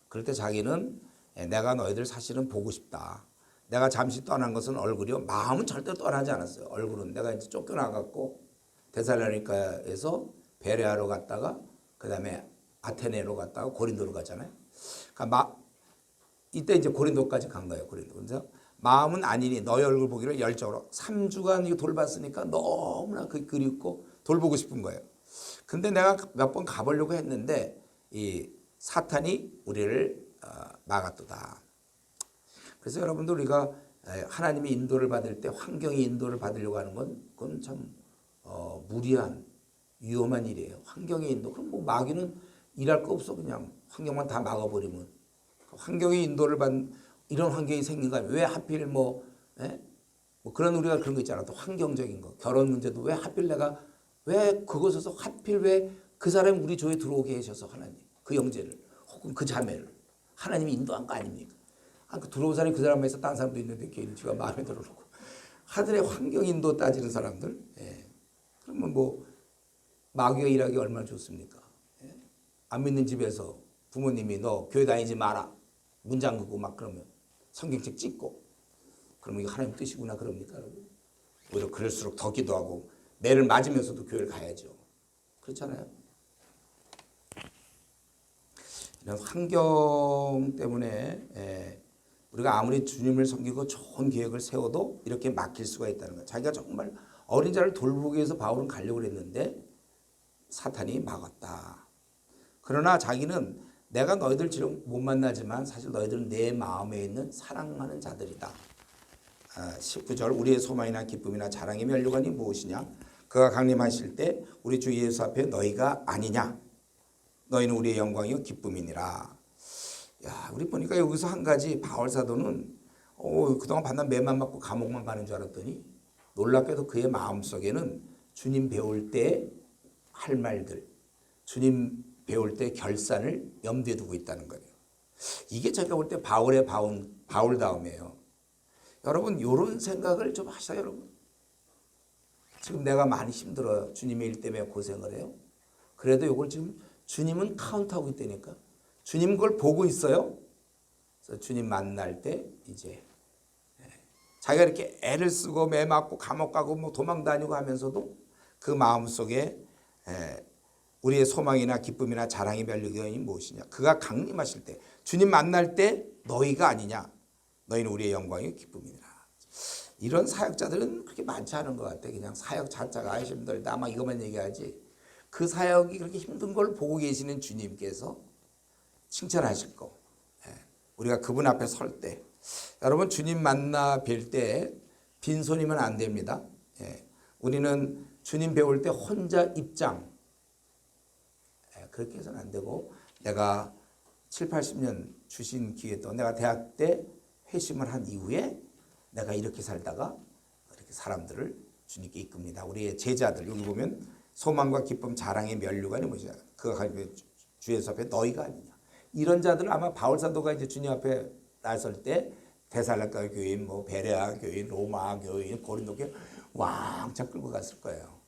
Speaker 1: 그럴 때 자기는 내가 너희들 사실은 보고 싶다. 내가 잠시 떠난 것은 얼굴이요. 마음은 절대 떠나지 않았어요. 얼굴은 내가 이제 쫓겨나갔고 데살로니가에서 베레아로 갔다가 그 다음에 아테네로 갔다가 고린도로 갔잖아요. 그러니까 이때 이제 고린도까지 간 거예요. 고린도. 그래서 마음은 아니니 너희 얼굴 보기를 열정으로. 3주간 이거 돌봤으니까 너무나 그립고 돌보고 싶은 거예요. 근데 내가 몇 번 가보려고 했는데 이 사탄이 우리를 막았도다. 그래서 여러분들 우리가 하나님의 인도를 받을 때 환경의 인도를 받으려고 하는 건 그건 참 무리한 위험한 일이에요. 환경의 인도. 그럼 뭐 마귀는 일할 거 없어. 그냥 환경만 다 막아버리면. 환경의 인도를 받는 이런 환경이 생긴 거 아니에요. 왜 하필 뭐 그런 우리가 그런 거 있잖아. 또 환경적인 거. 결혼 문제도 왜 하필 내가 왜 그곳에서 하필 왜 그 사람이 우리 조에 들어오게 하셔서 하나님 그 형제를 혹은 그 자매를 하나님이 인도한 거 아닙니까? 그 들어온 사람이 그 사람에서 딴 사람도 있는데 걔는 지가 마음에 들어놓고 하늘의 환경 인도 따지는 사람들. 그러면 뭐 마귀가 일하기 얼마나 좋습니까? 안 믿는 집에서 부모님이 너 교회 다니지 마라 문 잠그고 막 그러면 성경책 찍고 그러면 이게 하나님 뜻이구나 그럽니까? 오히려 그럴수록 더 기도하고 매를 맞으면서도 교회를 가야죠. 그렇잖아요. 이런 환경 때문에 우리가 아무리 주님을 섬기고 좋은 계획을 세워도 이렇게 막힐 수가 있다는 거예요. 자기가 정말 어린 자를 돌보기 위해서 바울은 가려고 했는데 사탄이 막았다. 그러나 자기는 내가 너희들 지금 못 만나지만 사실 너희들은 내 마음에 있는 사랑하는 자들이다. 19절 우리의 소망이나 기쁨이나 자랑의 면류관이 무엇이냐? 그가 강림하실 때 우리 주 예수 앞에 너희가 아니냐? 너희는 우리의 영광이요 기쁨이니라. 야, 우리 보니까 여기서 한 가지 바울 사도는 그동안 반난 매만 맞고 감옥만 가는 줄 알았더니 놀랍게도 그의 마음속에는 주님 배울 때 할 말들, 주님 배울 때 결산을 염두에 두고 있다는 거예요. 이게 제가 볼 때 바울의 바울다움이에요. 여러분 이런 생각을 좀 하셔요. 여러분 지금 내가 많이 힘들어요. 주님의 일 때문에 고생을 해요. 그래도 이걸 지금 주님은 카운트하고 있다니까. 주님 그걸 보고 있어요. 그래서 주님 만날 때 이제 자기가 이렇게 애를 쓰고 매 맞고 감옥 가고 뭐 도망 다니고 하면서도 그 마음속에 우리의 소망이나 기쁨이나 자랑의 면류관이 무엇이냐? 그가 강림하실 때 주님 만날 때 너희가 아니냐? 너희는 우리의 영광이 기쁨이니라. 이런 사역자들은 그렇게 많지 않은 것 같아. 그냥 사역 자체가 힘들다 막 이것만 얘기하지. 그 사역이 그렇게 힘든 걸 보고 계시는 주님께서 칭찬하실 거. 우리가 그분 앞에 설 때 여러분 주님 만나 뵐 때 빈손이면 안 됩니다. 우리는 주님 배울 때 혼자 입장 그렇게 해서는 안 되고 내가 7, 80년 주신 기회 또 내가 대학 때 회심을 한 이후에 내가 이렇게 살다가 이렇게 사람들을 주님께 이끕니다. 우리의 제자들 여기 보면 소망과 기쁨 자랑의 면류관이 무엇이냐? 그가 주 예수 앞에 너희가 아니냐? 이런 자들은 아마 바울 사도가 이제 주님 앞에 나설 때 데살로니가 교인, 뭐 베레아 교인, 로마 교인, 고린도 교인 왕창 끌고 갔을 거예요.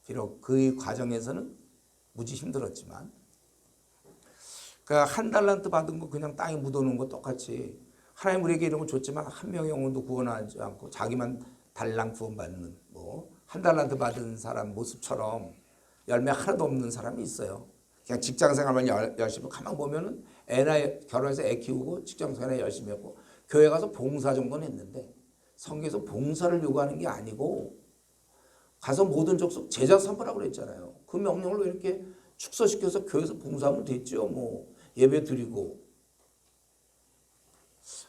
Speaker 1: 비록 그 과정에서는 무지 힘들었지만, 그러니까 한 달란트 받은 거 그냥 땅에 묻어놓은 거 똑같이 하나님 우리에게 이런 거 줬지만 한 명의 영혼도 구원하지 않고 자기만 달랑 구원받는 뭐 한 달란트 받은 사람 모습처럼 열매 하나도 없는 사람이 있어요. 그냥 직장생활만 열심히 가만 보면은 애나 결혼해서 애 키우고 직장생활 열심히 했고 교회 가서 봉사 정도는 했는데 성경에서 봉사를 요구하는 게 아니고 가서 모든 족속 제자 삼으라고 그랬잖아요. 그 명령을 왜 이렇게 축소시켜서 교회에서 봉사하면 됐죠. 뭐 예배 드리고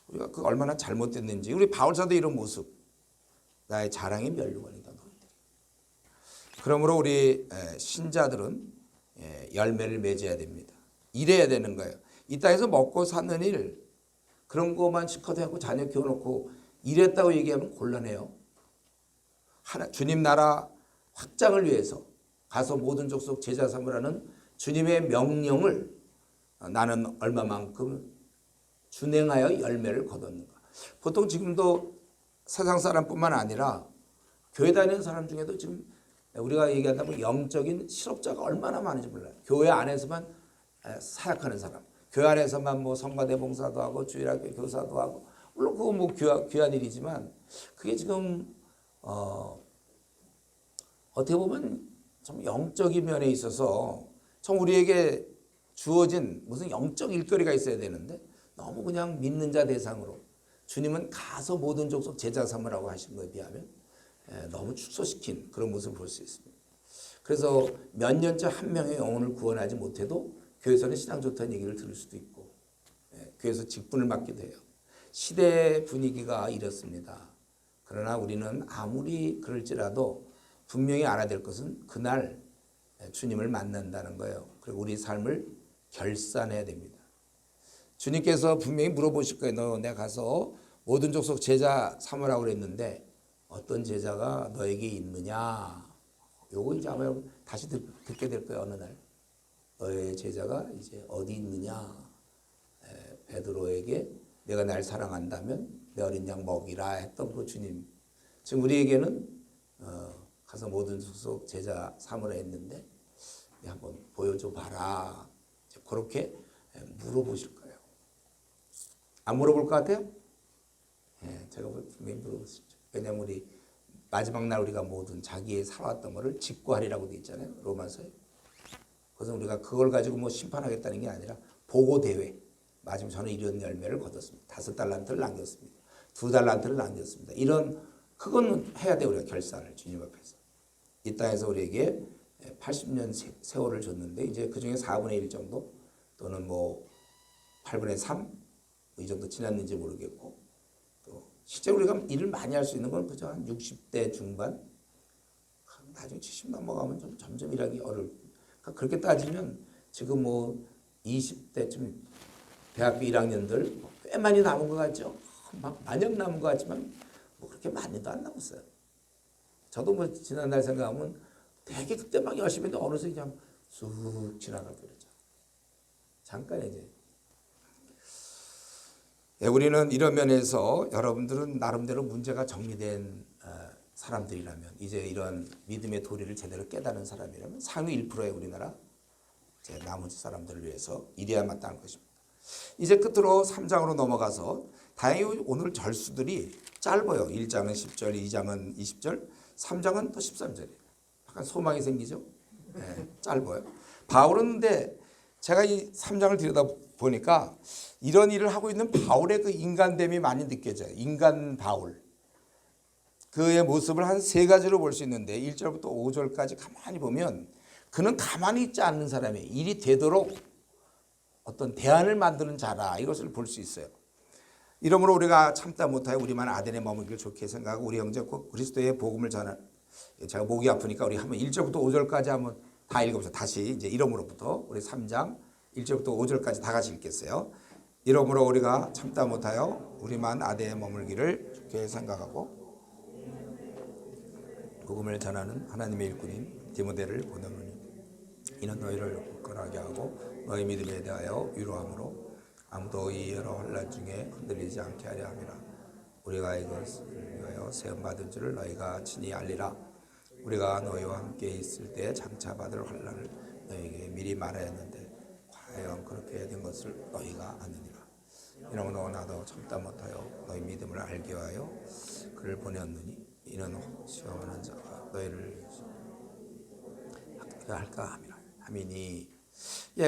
Speaker 1: 우리가 그 얼마나 잘못됐는지. 우리 바울사도 이런 모습 나의 자랑의 면류관이다. 그러므로 우리 신자들은 열매를 맺어야 됩니다. 일해야 되는 거예요. 이 땅에서 먹고 사는 일 그런 것만 실컷 하고 자녀 키워놓고 일했다고 얘기하면 곤란해요. 주님 나라 확장을 위해서 가서 모든 족속 제자 삼으라는 주님의 명령을 나는 얼마만큼 준행하여 열매를 거뒀는가. 보통 지금도 세상 사람뿐만 아니라 교회 다니는 사람 중에도 지금 우리가 얘기한다면 영적인 실업자가 얼마나 많은지 몰라요. 교회 안에서만 사역하는 사람, 교회 안에서만 뭐 성가대 봉사도 하고 주일학교 교사도 하고 물론 그거 뭐 귀한 일이지만 그게 지금 어떻게 보면 좀 영적인 면에 있어서 참 우리에게 주어진 무슨 영적 일거리가 있어야 되는데 너무 그냥 믿는 자 대상으로 주님은 가서 모든 족속 제자 삼으라고 하신 거에 비하면 너무 축소시킨 그런 모습을 볼 수 있습니다. 그래서 몇 년째 한 명의 영혼을 구원하지 못해도 교회에서는 신앙 좋다는 얘기를 들을 수도 있고 교회에서 직분을 맡기도 해요. 시대 분위기가 이렇습니다. 그러나 우리는 아무리 그럴지라도 분명히 알아야 될 것은 그날 주님을 만난다는 거예요. 그리고 우리 삶을 결산해야 됩니다. 주님께서 분명히 물어보실 거예요. 너 내가 가서 모든 족속 제자 삼으라고 그랬는데 어떤 제자가 너에게 있느냐. 요거 이제 아마 다시 듣게 될 거예요. 어느 날. 너의 제자가 이제 어디 있느냐. 베드로에게 내가 날 사랑한다면 내 어린 양 먹이라 했던 그 주님. 지금 우리에게는 가서 모든 족속 제자 삼으라 했는데 한번 보여줘 봐라. 그렇게 물어보실 거예요. 안 물어볼 것 같아요? 제가 분명히 물어볼 수 있죠. 왜냐하면 우리 마지막 날 우리가 모든 자기의 살아왔던 것을 직구하리라고 되어 있잖아요. 로마서에. 그래서 우리가 그걸 가지고 뭐 심판하겠다는 게 아니라 보고 대회. 마지막 저는 이런 열매를 거뒀습니다. 5달란트를 남겼습니다. 2달란트를 남겼습니다. 이런 그건 해야 돼 우리가 결산을 주님 앞에서. 이 땅에서 우리에게 80년 세월을 줬는데 이제 그중에 4분의 1 정도 또는 뭐 8분의 3 이 정도 지났는지 모르겠고 또 실제 우리가 일을 많이 할 수 있는 건 그저 한 60대 중반 나중에 70 넘어가면 좀 점점 일하기 어려울. 그러니까 그렇게 따지면 지금 뭐 20대쯤 대학교 1학년들 꽤 많이 남은 것 같죠? 막 마냥 남은 것 같지만 뭐 그렇게 많이도 안 남았어요. 저도 뭐 지난달 생각하면 되게 그때 막 열심히 했는데 어느새 그냥 쑥 지나가고 그러죠. 잠깐 이제. 우리는 이런 면에서 여러분들은 나름대로 문제가 정리된 사람들이라면 이제 이런 믿음의 도리를 제대로 깨닫는 사람이라면 상위 1%의 우리나라 이제 나머지 사람들을 위해서 일해야 마땅한 것입니다. 이제 끝으로 3장으로 넘어가서 다행히 오늘 절수들이 짧아요. 1장은 10절, 2장은 20절, 3장은 또 13절이에요. 약간 소망이 생기죠. 짧아요. 바울은 근데 제가 이 3장을 들여다보니까 이런 일을 하고 있는 바울의 그 인간됨이 많이 느껴져요. 인간 바울. 그의 모습을 한 3가지로 볼 수 있는데 1절부터 5절까지 가만히 보면 그는 가만히 있지 않는 사람이에요. 일이 되도록 어떤 대안을 만드는 자라 이것을 볼 수 있어요. 이러므로 우리가 참다 못하여 우리만 아덴에 머물기를 좋게 생각하고 우리 형제 꼭 그리스도의 복음을 전하. 제가 목이 아프니까 우리 한번 1절부터 5절까지 한번 다 읽어보세요. 다시 이제 이러므로부터 우리 3장 1절부터 5절까지 다 같이 읽겠어요. 이러므로 우리가 참다 못하여 우리만 아덴에 머물기를 좋게 생각하고 복음을 전하는 하나님의 일꾼인 디모데를 보내노니 이는 너희를 굳건하게 하고 너희 믿음에 대하여 위로함으로 아무도 이 여러 환난 중에 흔들리지 않게 하려 함이라. 우리가 이것을 위하여 세움받은 줄을 너희가 친히 알리라. 우리가 너희와 함께 있을 때 장차 받을 환난을 너희에게 미리 말하였는데 과연 그렇게 된 것을 너희가 아느니라. 이러므로 나도 참다 못하여 너희 믿음을 알게 하여 그를 보내었느니 이는 시험하는 자가 너희를 학대하여 할까 함이니.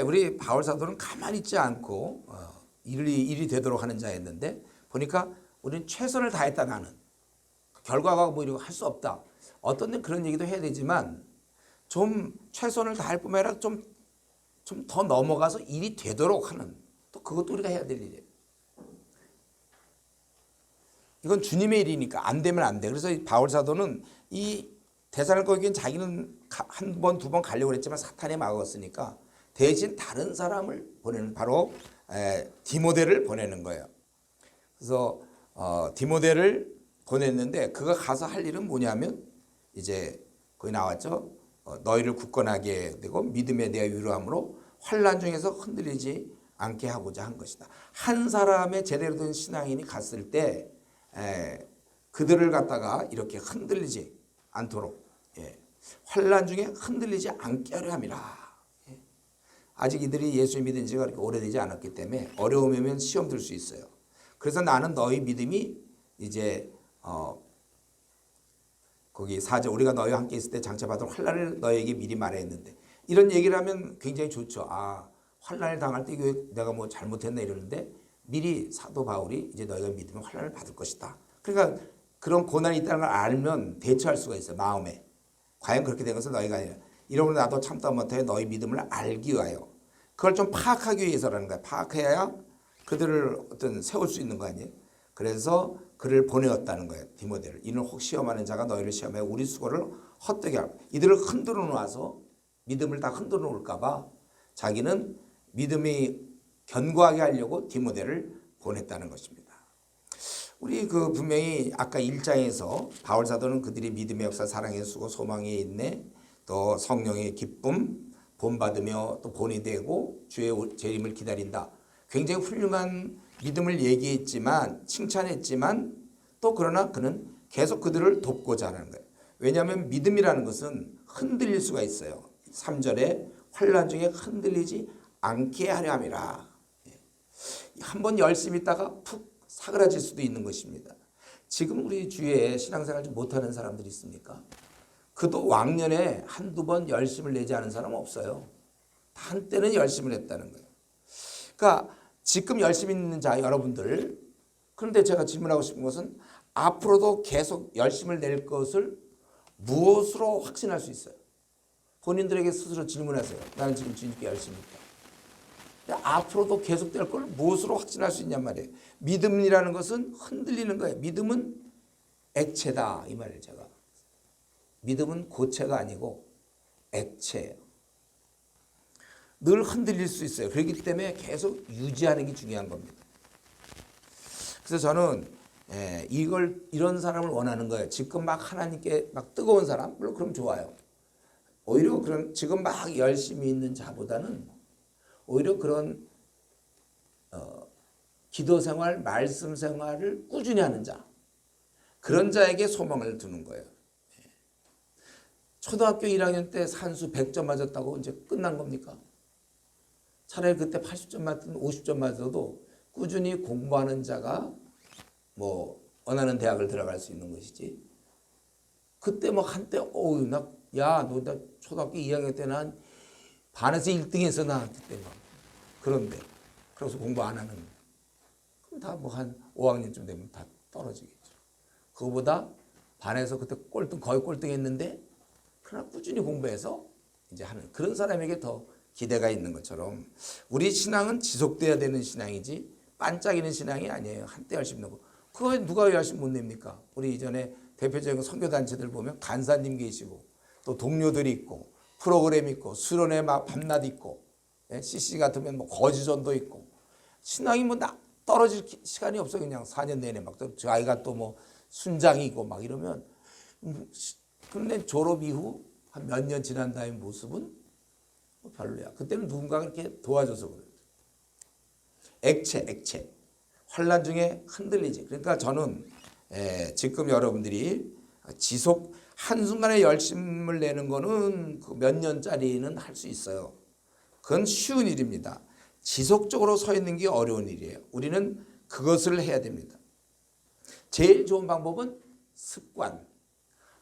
Speaker 1: 우리 바울 사도는 가만히 있지 않고 일이 되도록 하는 자였는데 보니까 우리는 최선을 다했다. 나는 결과가 뭐 이러고 할 수 없다. 어떤 데는 그런 얘기도 해야 되지만 좀 최선을 다할 뿐만 아니라 좀 더 넘어가서 일이 되도록 하는 또 그것도 우리가 해야 될 일이에요. 이건 주님의 일이니까 안 되면 안 돼. 그래서 바울 사도는 이 데살로니가에 자기는 한 번, 2번 가려고 했지만 사탄이 막았으니까 대신 다른 사람을 보내는 바로 디모데를 보내는 거예요. 그래서 디모데를 보냈는데 그가 가서 할 일은 뭐냐면 이제 거기 나왔죠. 너희를 굳건하게 되고 믿음에 대해 위로함으로 환난 중에서 흔들리지 않게 하고자 한 것이다. 한 사람의 제대로 된 신앙인이 갔을 때 그들을 갖다가 이렇게 흔들리지 않도록 환난 중에 흔들리지 않게 하려 함이라. 아직 이들이 예수 믿은 지가 그렇게 오래되지 않았기 때문에 어려움이면 시험 들 수 있어요. 그래서 나는 너희 믿음이 이제 거기 4절 우리가 너희와 함께 있을 때 장차 받을 환난을 너희에게 미리 말했는데 이런 얘기를 하면 굉장히 좋죠. 환난을 당할 때 이거 내가 뭐 잘못했나 이러는데 미리 사도 바울이 이제 너희가 믿으면 환난을 받을 것이다. 그러니까 그런 고난이 있다는 걸 알면 대처할 수가 있어요. 마음에. 과연 그렇게 된 것은 너희가 아니라 이러므로 나도 참다 못해 너희 믿음을 알기 위하여 그걸 좀 파악하기 위해서라는 거야. 파악해야 그들을 어떤 세울 수 있는 거 아니에요. 그래서 그를 보내었다는 거예요. 디모데를. 이는 혹 시험하는 자가 너희를 시험해 우리 수고를 헛되게 하고 이들을 흔들어 놓아서 믿음을 다 흔들어 놓을까 봐 자기는 믿음이 견고하게 하려고 디모데를 보냈다는 것입니다. 우리 그 분명히 아까 1장에서 바울 사도는 그들이 믿음의 역사, 사랑의 수고, 소망의 인내, 또 성령의 기쁨, 본받으며 또 본이 되고 주의 재림을 기다린다. 굉장히 훌륭한 믿음을 얘기했지만 칭찬했지만 또 그러나 그는 계속 그들을 돕고자 하는 거예요. 왜냐하면 믿음이라는 것은 흔들릴 수가 있어요. 3절에 환난 중에 흔들리지 않게 하려 함이라. 한번 열심히 있다가 푹 사그라질 수도 있는 것입니다. 지금 우리 주위에 신앙생활 좀 못하는 사람들이 있습니까? 그도 왕년에 한두 번 열심을 내지 않은 사람은 없어요. 한때는 열심을 했다는 거예요. 그러니까 지금 열심히 있는 자 여러분들, 그런데 제가 질문하고 싶은 것은 앞으로도 계속 열심을 낼 것을 무엇으로 확신할 수 있어요? 본인들에게 스스로 질문하세요. 나는 지금 주님께 열심히 있다. 앞으로도 계속될 걸 무엇으로 확신할 수 있냔 말이에요. 믿음이라는 것은 흔들리는 거예요. 믿음은 액체다 이 말이에요. 제가 믿음은 고체가 아니고 액체예요. 늘 흔들릴 수 있어요. 그렇기 때문에 계속 유지하는 게 중요한 겁니다. 그래서 저는 이런 사람을 원하는 거예요. 지금 막 하나님께 막 뜨거운 사람, 물론 그럼 좋아요. 오히려 그런 지금 막 열심히 있는 자보다는 오히려 그런 기도 생활, 말씀 생활을 꾸준히 하는 자, 그런 자에게 소망을 두는 거예요. 초등학교 1학년 때 산수 100점 맞았다고 이제 끝난 겁니까? 차라리 그때 80점 맞든 50점 맞아도 꾸준히 공부하는 자가 뭐 원하는 대학을 들어갈 수 있는 것이지. 그때 뭐 한때 너 초등학교 2학년 때는 한 반에서 1등했어 나 그때 막. 그런데 그래서 공부 안 하는 그럼 다 뭐 한 5학년쯤 되면 다 떨어지겠죠. 그거보다 반에서 그때 거의 꼴등했는데 그러나 꾸준히 공부해서 이제 하는 그런 사람에게 더 기대가 있는 것처럼 우리 신앙은 지속돼야 되는 신앙이지 반짝이는 신앙이 아니에요. 한때 열심히 내고 그거 누가 열심히 못 냅니까? 우리 이전에 대표적인 선교단체들 보면 간사님 계시고 또 동료들이 있고 프로그램 있고 수련회 막 밤낮 있고 CC 같으면 뭐 거지전도 있고 신앙이 뭐 떨어질 시간이 없어. 그냥 4년 내내 막 저 아이가 또 뭐 순장이고 막 이러면 그런데 졸업 이후 한 몇 년 지난 다음에 모습은 별로야. 그때는 누군가가 이렇게 도와줘서 그래요. 액체. 환난 중에 흔들리지. 그러니까 저는 지금 여러분들이 지속 한순간에 열심을 내는 거는 그 몇 년짜리는 할 수 있어요. 그건 쉬운 일입니다. 지속적으로 서 있는 게 어려운 일이에요. 우리는 그것을 해야 됩니다. 제일 좋은 방법은 습관.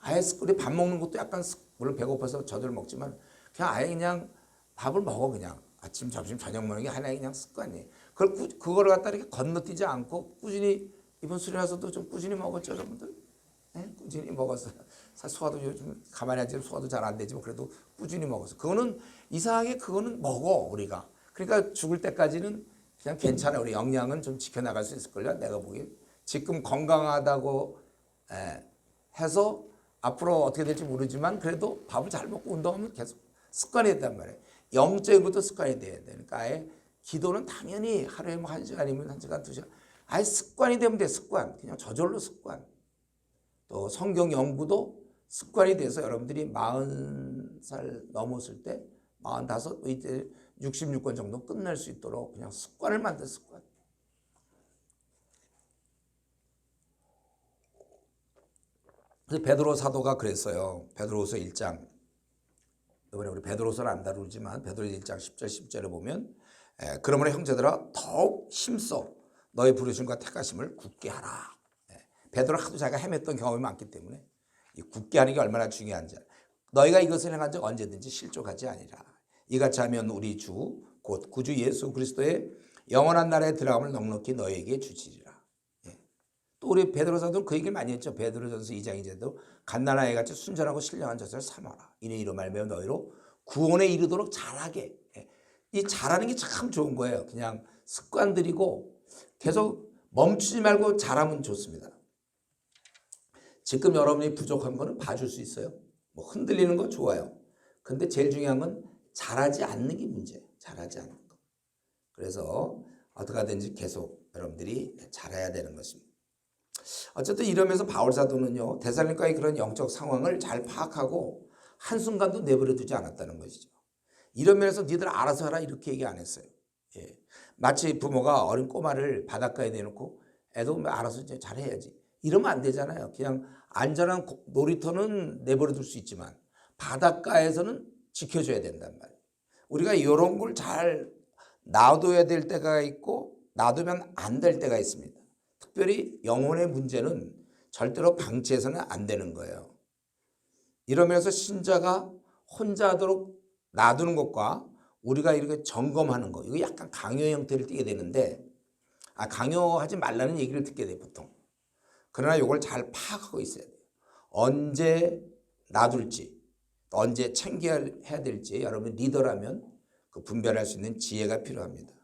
Speaker 1: 아예 우리 밥 먹는 것도 약간 물론 배고파서 저절 먹지만 그냥 밥을 먹어. 그냥 아침, 점심, 저녁 먹는 게 하나의 그냥 습관이에요. 그거를 갖다 이렇게 건너뛰지 않고 꾸준히 이번 수련에서도 좀 꾸준히 먹었죠, 여러분들? 네? 꾸준히 먹었어요. 사실 소화도 요즘 가만히 앉으면 소화도 잘 안 되지만 그래도 꾸준히 먹었어. 그거는 이상하게 그거는 먹어 우리가. 그러니까 죽을 때까지는 그냥 괜찮아. 우리 영양은 좀 지켜나갈 수 있을걸요. 내가 보기엔. 지금 건강하다고 해서 앞으로 어떻게 될지 모르지만 그래도 밥을 잘 먹고 운동하면 계속 습관이 됐단 말이에요. 영적인 것도 습관이 돼야 되니까 아예 기도는 당연히 하루에 뭐 1시간이면 1시간, 2시간 아예 습관이 되면 돼. 습관. 그냥 저절로 습관. 또 성경 연구도 습관이 돼서 여러분들이 40살 넘었을 때 45, 이때 66권 정도 끝낼 수 있도록 그냥 습관을 만든 습관. 그래서 베드로 사도가 그랬어요. 베드로서 1장. 이번에 우리 베드로서는 안 다루지만 베드로 1장 10절 10절에 보면 그러므로 형제들아 더욱 힘써 너의 부르심과 택하심을 굳게 하라. 베드로 하도 자기가 헤맸던 경험이 많기 때문에 이 굳게 하는 게 얼마나 중요한지 너희가 이것을 행한 적 언제든지 실족하지 아니라 이같이 하면 우리 주 곧 구주 예수 그리스도의 영원한 나라에 들어감을 넉넉히 너에게 주시리라. 예. 또 우리 베드로사도는 그 얘기를 많이 했죠. 베드로전서 2장 2절도 갓난아이 같이 순전하고 신령한 젖을 삼아라. 이는 이로 말미암아 너희로 구원에 이르도록 잘하게. 예. 이 잘하는 게 참 좋은 거예요. 그냥 습관들이고 계속 멈추지 말고 잘하면 좋습니다. 지금 여러분이 부족한 거는 봐줄 수 있어요. 뭐 흔들리는 거 좋아요. 근데 제일 중요한 건 잘하지 않는 게 문제예요. 잘하지 않는 거. 그래서 어떻게 하든지 계속 여러분들이 잘해야 되는 것입니다. 어쨌든 이러면서 바울 사도는요, 데살로니가의 그런 영적 상황을 잘 파악하고 한순간도 내버려 두지 않았다는 것이죠. 이런 면에서 니들 알아서 하라 이렇게 얘기 안 했어요. 예. 마치 부모가 어린 꼬마를 바닷가에 내놓고 애도 알아서 이제 잘해야지. 이러면 안 되잖아요. 그냥 안전한 놀이터는 내버려 둘 수 있지만 바닷가에서는 지켜줘야 된단 말이에요. 우리가 이런 걸 잘 놔둬야 될 때가 있고 놔두면 안 될 때가 있습니다. 특별히 영혼의 문제는 절대로 방치해서는 안 되는 거예요. 이러면서 신자가 혼자 하도록 놔두는 것과 우리가 이렇게 점검하는 거, 이거 약간 강요 형태를 띠게 되는데, 강요하지 말라는 얘기를 듣게 돼요, 보통. 그러나 이걸 잘 파악하고 있어야 돼요. 언제 놔둘지, 언제 챙겨야 될지 여러분 리더라면 그 분별할 수 있는 지혜가 필요합니다.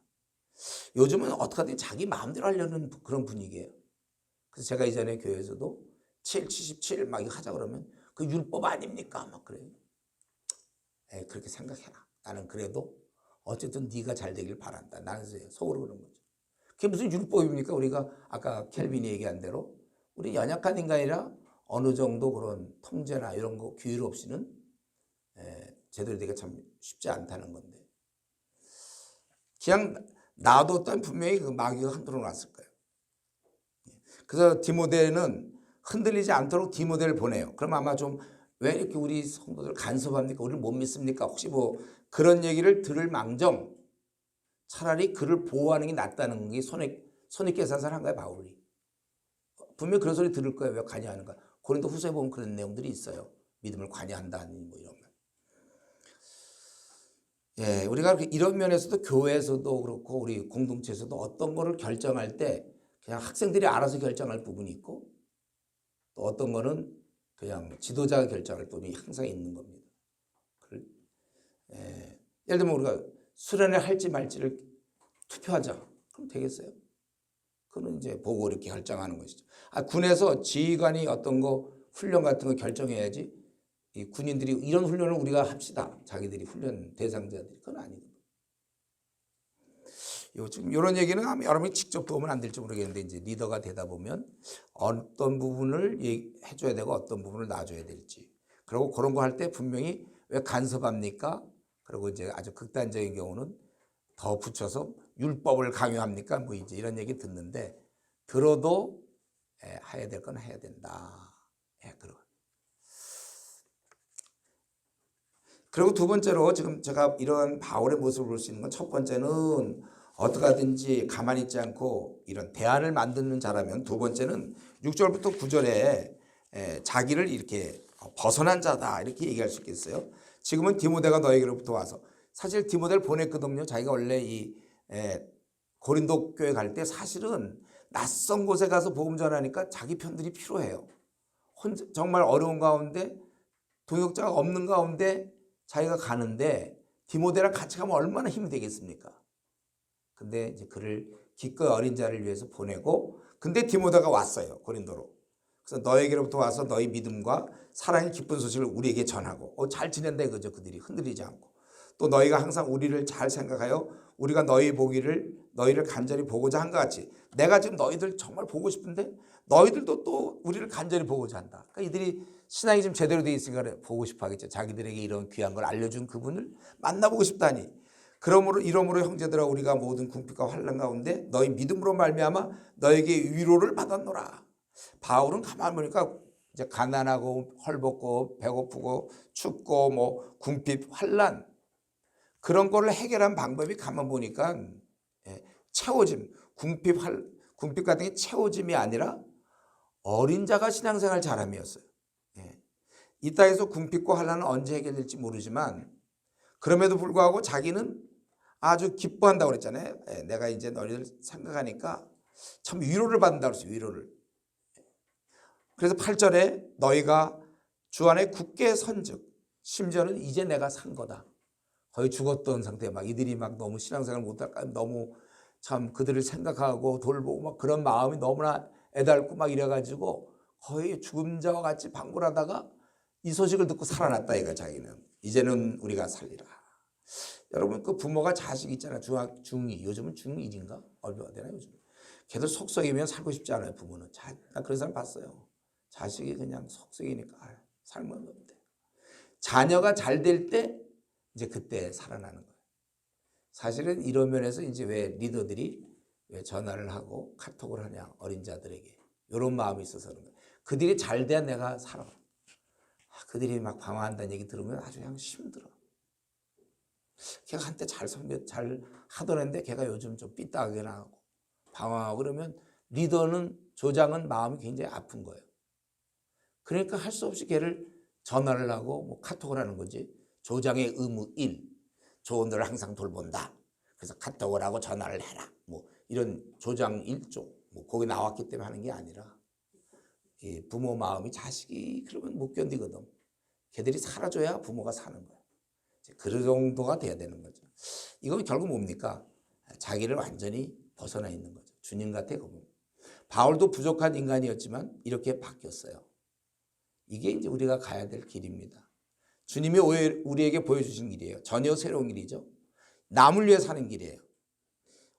Speaker 1: 요즘은 어떻게든 자기 마음대로 하려는 그런 분위기예요. 그래서 제가 이전에 교회에서도 77 막 하자 그러면 그 율법 아닙니까? 막 그래요. 그렇게 생각해라. 나는 그래도 어쨌든 네가 잘 되길 바란다. 나는 속으로 그런 거죠. 그게 무슨 율법입니까? 우리가 아까 켈빈이 얘기한 대로 우리 연약한 인간이라 어느 정도 그런 통제나 이런 거 규율 없이는 제대로 되기가 참 쉽지 않다는 건데, 그냥 놔뒀다면 분명히 그 마귀가 흔들어 놨을 거예요. 그래서 디모데는 흔들리지 않도록 디모데를 보내요. 그럼 아마 좀 왜 이렇게 우리 성도들 간섭합니까? 우리를 못 믿습니까? 혹시 뭐 그런 얘기를 들을 망정 차라리 그를 보호하는 게 낫다는 게 손익계산을 거야, 바울이. 분명히 그런 소리 들을 거예요. 왜 관여하는가? 고린도 후서에 보면 그런 내용들이 있어요. 믿음을 관여한다니 뭐 이런 말. 예, 우리가 이런 면에서도 교회에서도 그렇고 우리 공동체에서도 어떤 거를 결정할 때 그냥 학생들이 알아서 결정할 부분이 있고 또 어떤 거는 그냥 지도자가 결정할 부분이 항상 있는 겁니다. 예를 들면 우리가 수련회 할지 말지를 투표하자. 그럼 되겠어요? 그건 이제 보고 이렇게 결정하는 것이죠. 군에서 지휘관이 어떤 거 훈련 같은 거 결정해야지 이 군인들이 이런 훈련을 우리가 합시다. 자기들이 훈련 대상자들이. 그건 아니거든요. 지금 이런 얘기는 여러분이 직접 도움은 안 될지 모르겠는데 이제 리더가 되다 보면 어떤 부분을 해줘야 되고 어떤 부분을 놔줘야 될지. 그리고 그런 거 할 때 분명히 왜 간섭합니까? 그리고 이제 아주 극단적인 경우는 더 붙여서 율법을 강요합니까? 뭐 이제 이런 얘기 듣는데 들어도 해야 될 건 해야 된다. 그리고 두 번째로 지금 제가 이런 바울의 모습을 볼 수 있는 건 첫 번째는 어떻게 하든지 가만히 있지 않고 이런 대안을 만드는 자라면, 두 번째는 6절부터 9절에 자기를 이렇게 벗어난 자다 이렇게 얘기할 수 있겠어요. 지금은 디모데가 너에게로부터 와서, 사실 디모데를 보냈거든요. 자기가 원래 이 고린도 교회 갈 때 사실은 낯선 곳에 가서 복음 전하니까 자기 편들이 필요해요. 정말 어려운 가운데 동역자가 없는 가운데 자기가 가는데 디모데랑 같이 가면 얼마나 힘이 되겠습니까? 근데 이제 그를 기꺼이 어린 자를 위해서 보내고, 근데 디모데가 왔어요, 고린도로. 그래서 너에게로부터 와서 너희 믿음과 사랑의 기쁜 소식을 우리에게 전하고, 잘 지낸다 이거죠. 그들이 흔들리지 않고. 또 너희가 항상 우리를 잘 생각하여 우리가 너희를 간절히 보고자 한 것 같이, 내가 지금 너희들 정말 보고 싶은데 너희들도 또 우리를 간절히 보고자 한다. 그러니까 이들이 신앙이 좀 제대로 되어 있으니까 보고 싶어 하겠죠. 자기들에게 이런 귀한 걸 알려준 그분을 만나보고 싶다니. 이러므로 형제들아, 우리가 모든 궁핍과 환난 가운데 너희 믿음으로 말미암아 너에게 위로를 받았노라. 바울은 가만히 보니까 이제 가난하고 헐벗고 배고프고 춥고 뭐 궁핍 환난 그런 거를 해결한 방법이 가만 보니까 채워짐, 궁핍 같은 게 채워짐이 아니라 어린 자가 신앙생활 잘함이었어요. 이 땅에서 궁핍과 환난은 언제 해결될지 모르지만 그럼에도 불구하고 자기는 아주 기뻐한다고 그랬잖아요. 내가 이제 너희를 생각하니까 참 위로를 받는다고 그랬어요. 위로를. 그래서 8절에 너희가 주 안에 굳게 선즉 심지어는 이제 내가 산 거다. 거의 죽었던 상태. 막 이들이 막 너무 신앙생활 못할까 너무 참 그들을 생각하고 돌보고 막 그런 마음이 너무나 애달고 막 이래가지고 거의 죽은 자와 같이 방불하다가 이 소식을 듣고 살아났다 이거 자기는. 이제는 우리가 살리라. 여러분 그 부모가 자식 있잖아. 중2 요즘은 중1인가? 얼마나 되나 요즘. 걔들 속썩이면 살고 싶지 않아요 부모는. 나 그런 사람 봤어요. 자식이 그냥 속썩이니까 살면 없대. 자녀가 잘 될 때 이제 그때 살아나는 거예요. 사실은 이런 면에서 이제 왜 리더들이 왜 전화를 하고 카톡을 하냐 어린 자들에게 이런 마음이 있어서 그런 거예요. 그들이 잘 돼야 내가 살아. 그들이 막 방황한다는 얘기 들으면 아주 그냥 힘들어. 걔가 한때 잘 하던 애인데 걔가 요즘 좀 삐딱하게 나가고 방황하고 그러면 리더는 조장은 마음이 굉장히 아픈 거예요. 그러니까 할 수 없이 걔를 전화를 하고 뭐 카톡을 하는 거지. 조장의 의무 1. 조언들을 항상 돌본다. 그래서 카톡을 하고 전화를 해라. 뭐 이런 조장 1조. 뭐 거기 나왔기 때문에 하는 게 아니라 이 부모 마음이 자식이 그러면 못 견디거든. 걔들이 살아줘야 부모가 사는 거야. 그 정도가 돼야 되는 거죠. 이건 결국 뭡니까? 자기를 완전히 벗어나 있는 거죠. 주님 같아 보면. 바울도 부족한 인간이었지만 이렇게 바뀌었어요. 이게 이제 우리가 가야 될 길입니다. 주님이 우리에게 보여주신 길이에요. 전혀 새로운 길이죠. 남을 위해 사는 길이에요.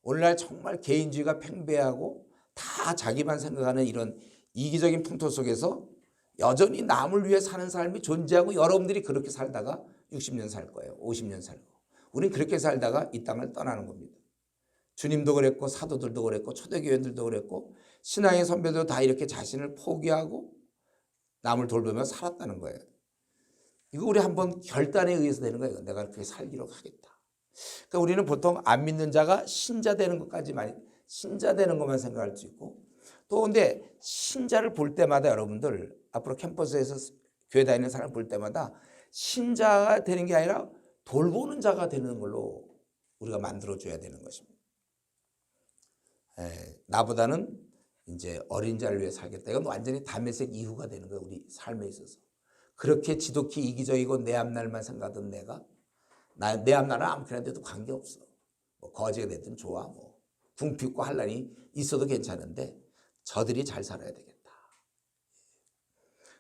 Speaker 1: 오늘날 정말 개인주의가 팽배하고 다 자기만 생각하는 이런 이기적인 풍토 속에서 여전히 남을 위해 사는 삶이 존재하고 여러분들이 그렇게 살다가 60년 살 거예요. 50년 살고. 우린 그렇게 살다가 이 땅을 떠나는 겁니다. 주님도 그랬고 사도들도 그랬고 초대교회들도 그랬고 신앙의 선배들도 다 이렇게 자신을 포기하고 남을 돌보며 살았다는 거예요. 이거 우리 한번 결단에 의해서 되는 거예요. 내가 그렇게 살기로 하겠다. 그러니까 우리는 보통 안 믿는 자가 신자 되는 것까지만 신자 되는 것만 생각할 수 있고 또 근데 신자를 볼 때마다 여러분들 앞으로 캠퍼스에서 교회 다니는 사람 볼 때마다 신자가 되는 게 아니라 돌보는 자가 되는 걸로 우리가 만들어줘야 되는 것입니다. 나보다는 이제 어린 자를 위해 살겠다. 이건 완전히 담에색 이후가 되는 거예요. 우리 삶에 있어서. 그렇게 지독히 이기적이고 내 앞날만 생각하던 내가 내 앞날은 아무렇게나 돼도 관계없어. 뭐 거지가 됐든 좋아. 뭐 궁핍고 환란이 있어도 괜찮은데 저들이 잘 살아야 되겠다.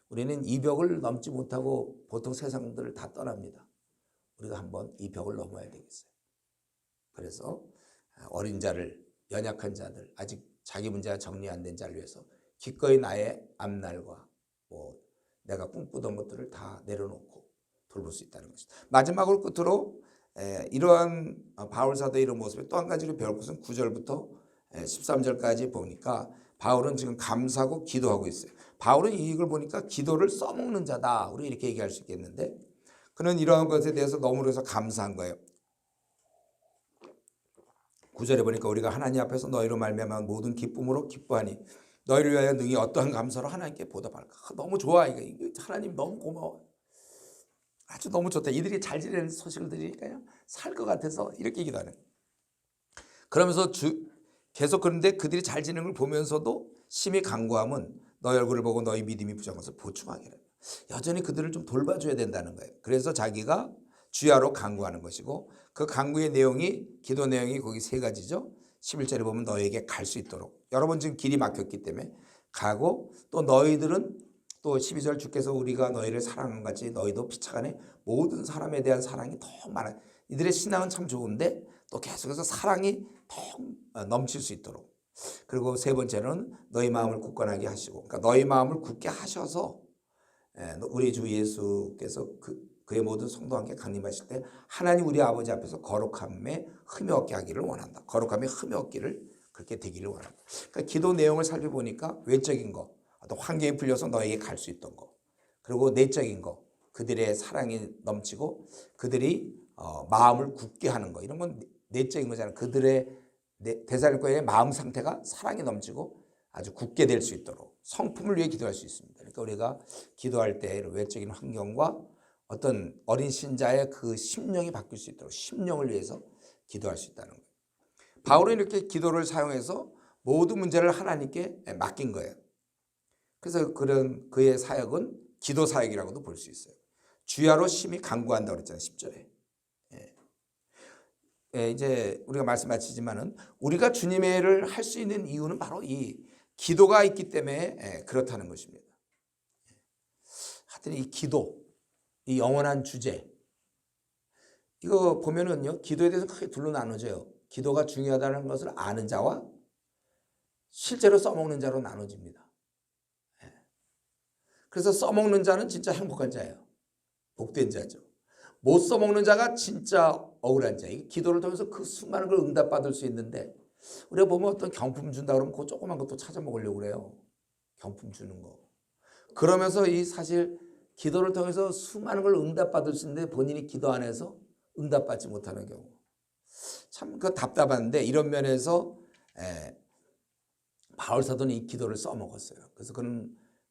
Speaker 1: 우리는 이 벽을 넘지 못하고 보통 세상들을 다 떠납니다. 우리가 한번 이 벽을 넘어야 되겠어요. 그래서 어린 자를 연약한 자들 아직 자기 문제가 정리 안 된 자를 위해서 기꺼이 나의 앞날과 뭐 내가 꿈꾸던 것들을 다 내려놓고 돌볼 수 있다는 것이다. 마지막으로 끝으로 이러한 바울 사도의 이런 모습에 또 한 가지로 배울 것은 9절부터 13절까지 보니까 바울은 지금 감사하고 기도하고 있어요. 바울은 이걸 보니까 기도를 써먹는 자다. 우리 이렇게 얘기할 수 있겠는데 그는 이러한 것에 대해서 너무나서 감사한 거예요. 9절에 보니까 우리가 하나님 앞에서 너희로 말미암아 모든 기쁨으로 기뻐하니 너희를 위하여 능히 어떠한 감사로 하나님께 보답할까. 너무 좋아. 이거 하나님 너무 고마워. 아주 너무 좋다. 이들이 잘 지내는 소식을 들으니까요. 살 것 같아서 이렇게 기도하는. 그러면서 계속 그런데 그들이 잘 지내는 걸 보면서도 심히 간구함은 너희 얼굴을 보고 너희 믿음이 부정한 것을 보충하기를. 여전히 그들을 좀 돌봐줘야 된다는 거예요. 그래서 자기가 주야로 간구하는 것이고 그 간구의 내용이 기도 내용이 거기 세 가지죠. 11절에 보면 너희에게 갈 수 있도록. 여러분 지금 길이 막혔기 때문에 가고 또 너희들은 또 12절 주께서 우리가 너희를 사랑한 같이 너희도 피차간에 모든 사람에 대한 사랑이 더 많아. 이들의 신앙은 참 좋은데 또 계속해서 사랑이 더 넘칠 수 있도록. 그리고 세 번째는 너희 마음을 굳건하게 하시고 그러니까 너희 마음을 굳게 하셔서 우리 주 예수께서 그의 모든 성도와 함께 강림하실 때 하나님 우리 아버지 앞에서 거룩함에 흠이 없게 하기를 원한다. 거룩함에 흠이 없기를 그렇게 되기를 원한다. 그러니까 기도 내용을 살펴보니까 외적인 거, 어떤 환경에 풀려서 너에게 갈 수 있던 거, 그리고 내적인 거, 그들의 사랑이 넘치고 그들이 마음을 굳게 하는 거, 이런 건 내적인 거잖아요. 그들의 데살로니가의 마음 상태가 사랑이 넘치고 아주 굳게 될 수 있도록 성품을 위해 기도할 수 있습니다. 그러니까 우리가 기도할 때 외적인 환경과 어떤 어린 신자의 그 심령이 바뀔 수 있도록 심령을 위해서 기도할 수 있다는 거예요. 바울은 이렇게 기도를 사용해서 모든 문제를 하나님께 맡긴 거예요. 그래서 그런 그의 사역은 기도 사역이라고도 볼 수 있어요. 주야로 심히 간구한다고 그랬잖아요. 10절에. 이제 우리가 말씀 마치지만은 우리가 주님의 일을 할 수 있는 이유는 바로 이 기도가 있기 때문에 그렇다는 것입니다. 하여튼 이 기도, 이 영원한 주제, 이거 보면은요, 기도에 대해서 크게 둘로 나눠져요. 기도가 중요하다는 것을 아는 자와 실제로 써먹는 자로 나눠집니다. 그래서 써먹는 자는 진짜 행복한 자예요. 복된 자죠. 못 써먹는 자가 진짜 억울한 자. 기도를 통해서 그 수많은 걸 응답받을 수 있는데, 우리가 보면 어떤 경품 준다 그러면 그 조그만 것도 찾아 먹으려고 그래요. 경품 주는 거. 그러면서 이 사실 기도를 통해서 수많은 걸 응답받을 수 있는데 본인이 기도 안 해서 응답받지 못하는 경우. 참 그 답답한데, 이런 면에서 바울 사도는 이 기도를 써먹었어요. 그래서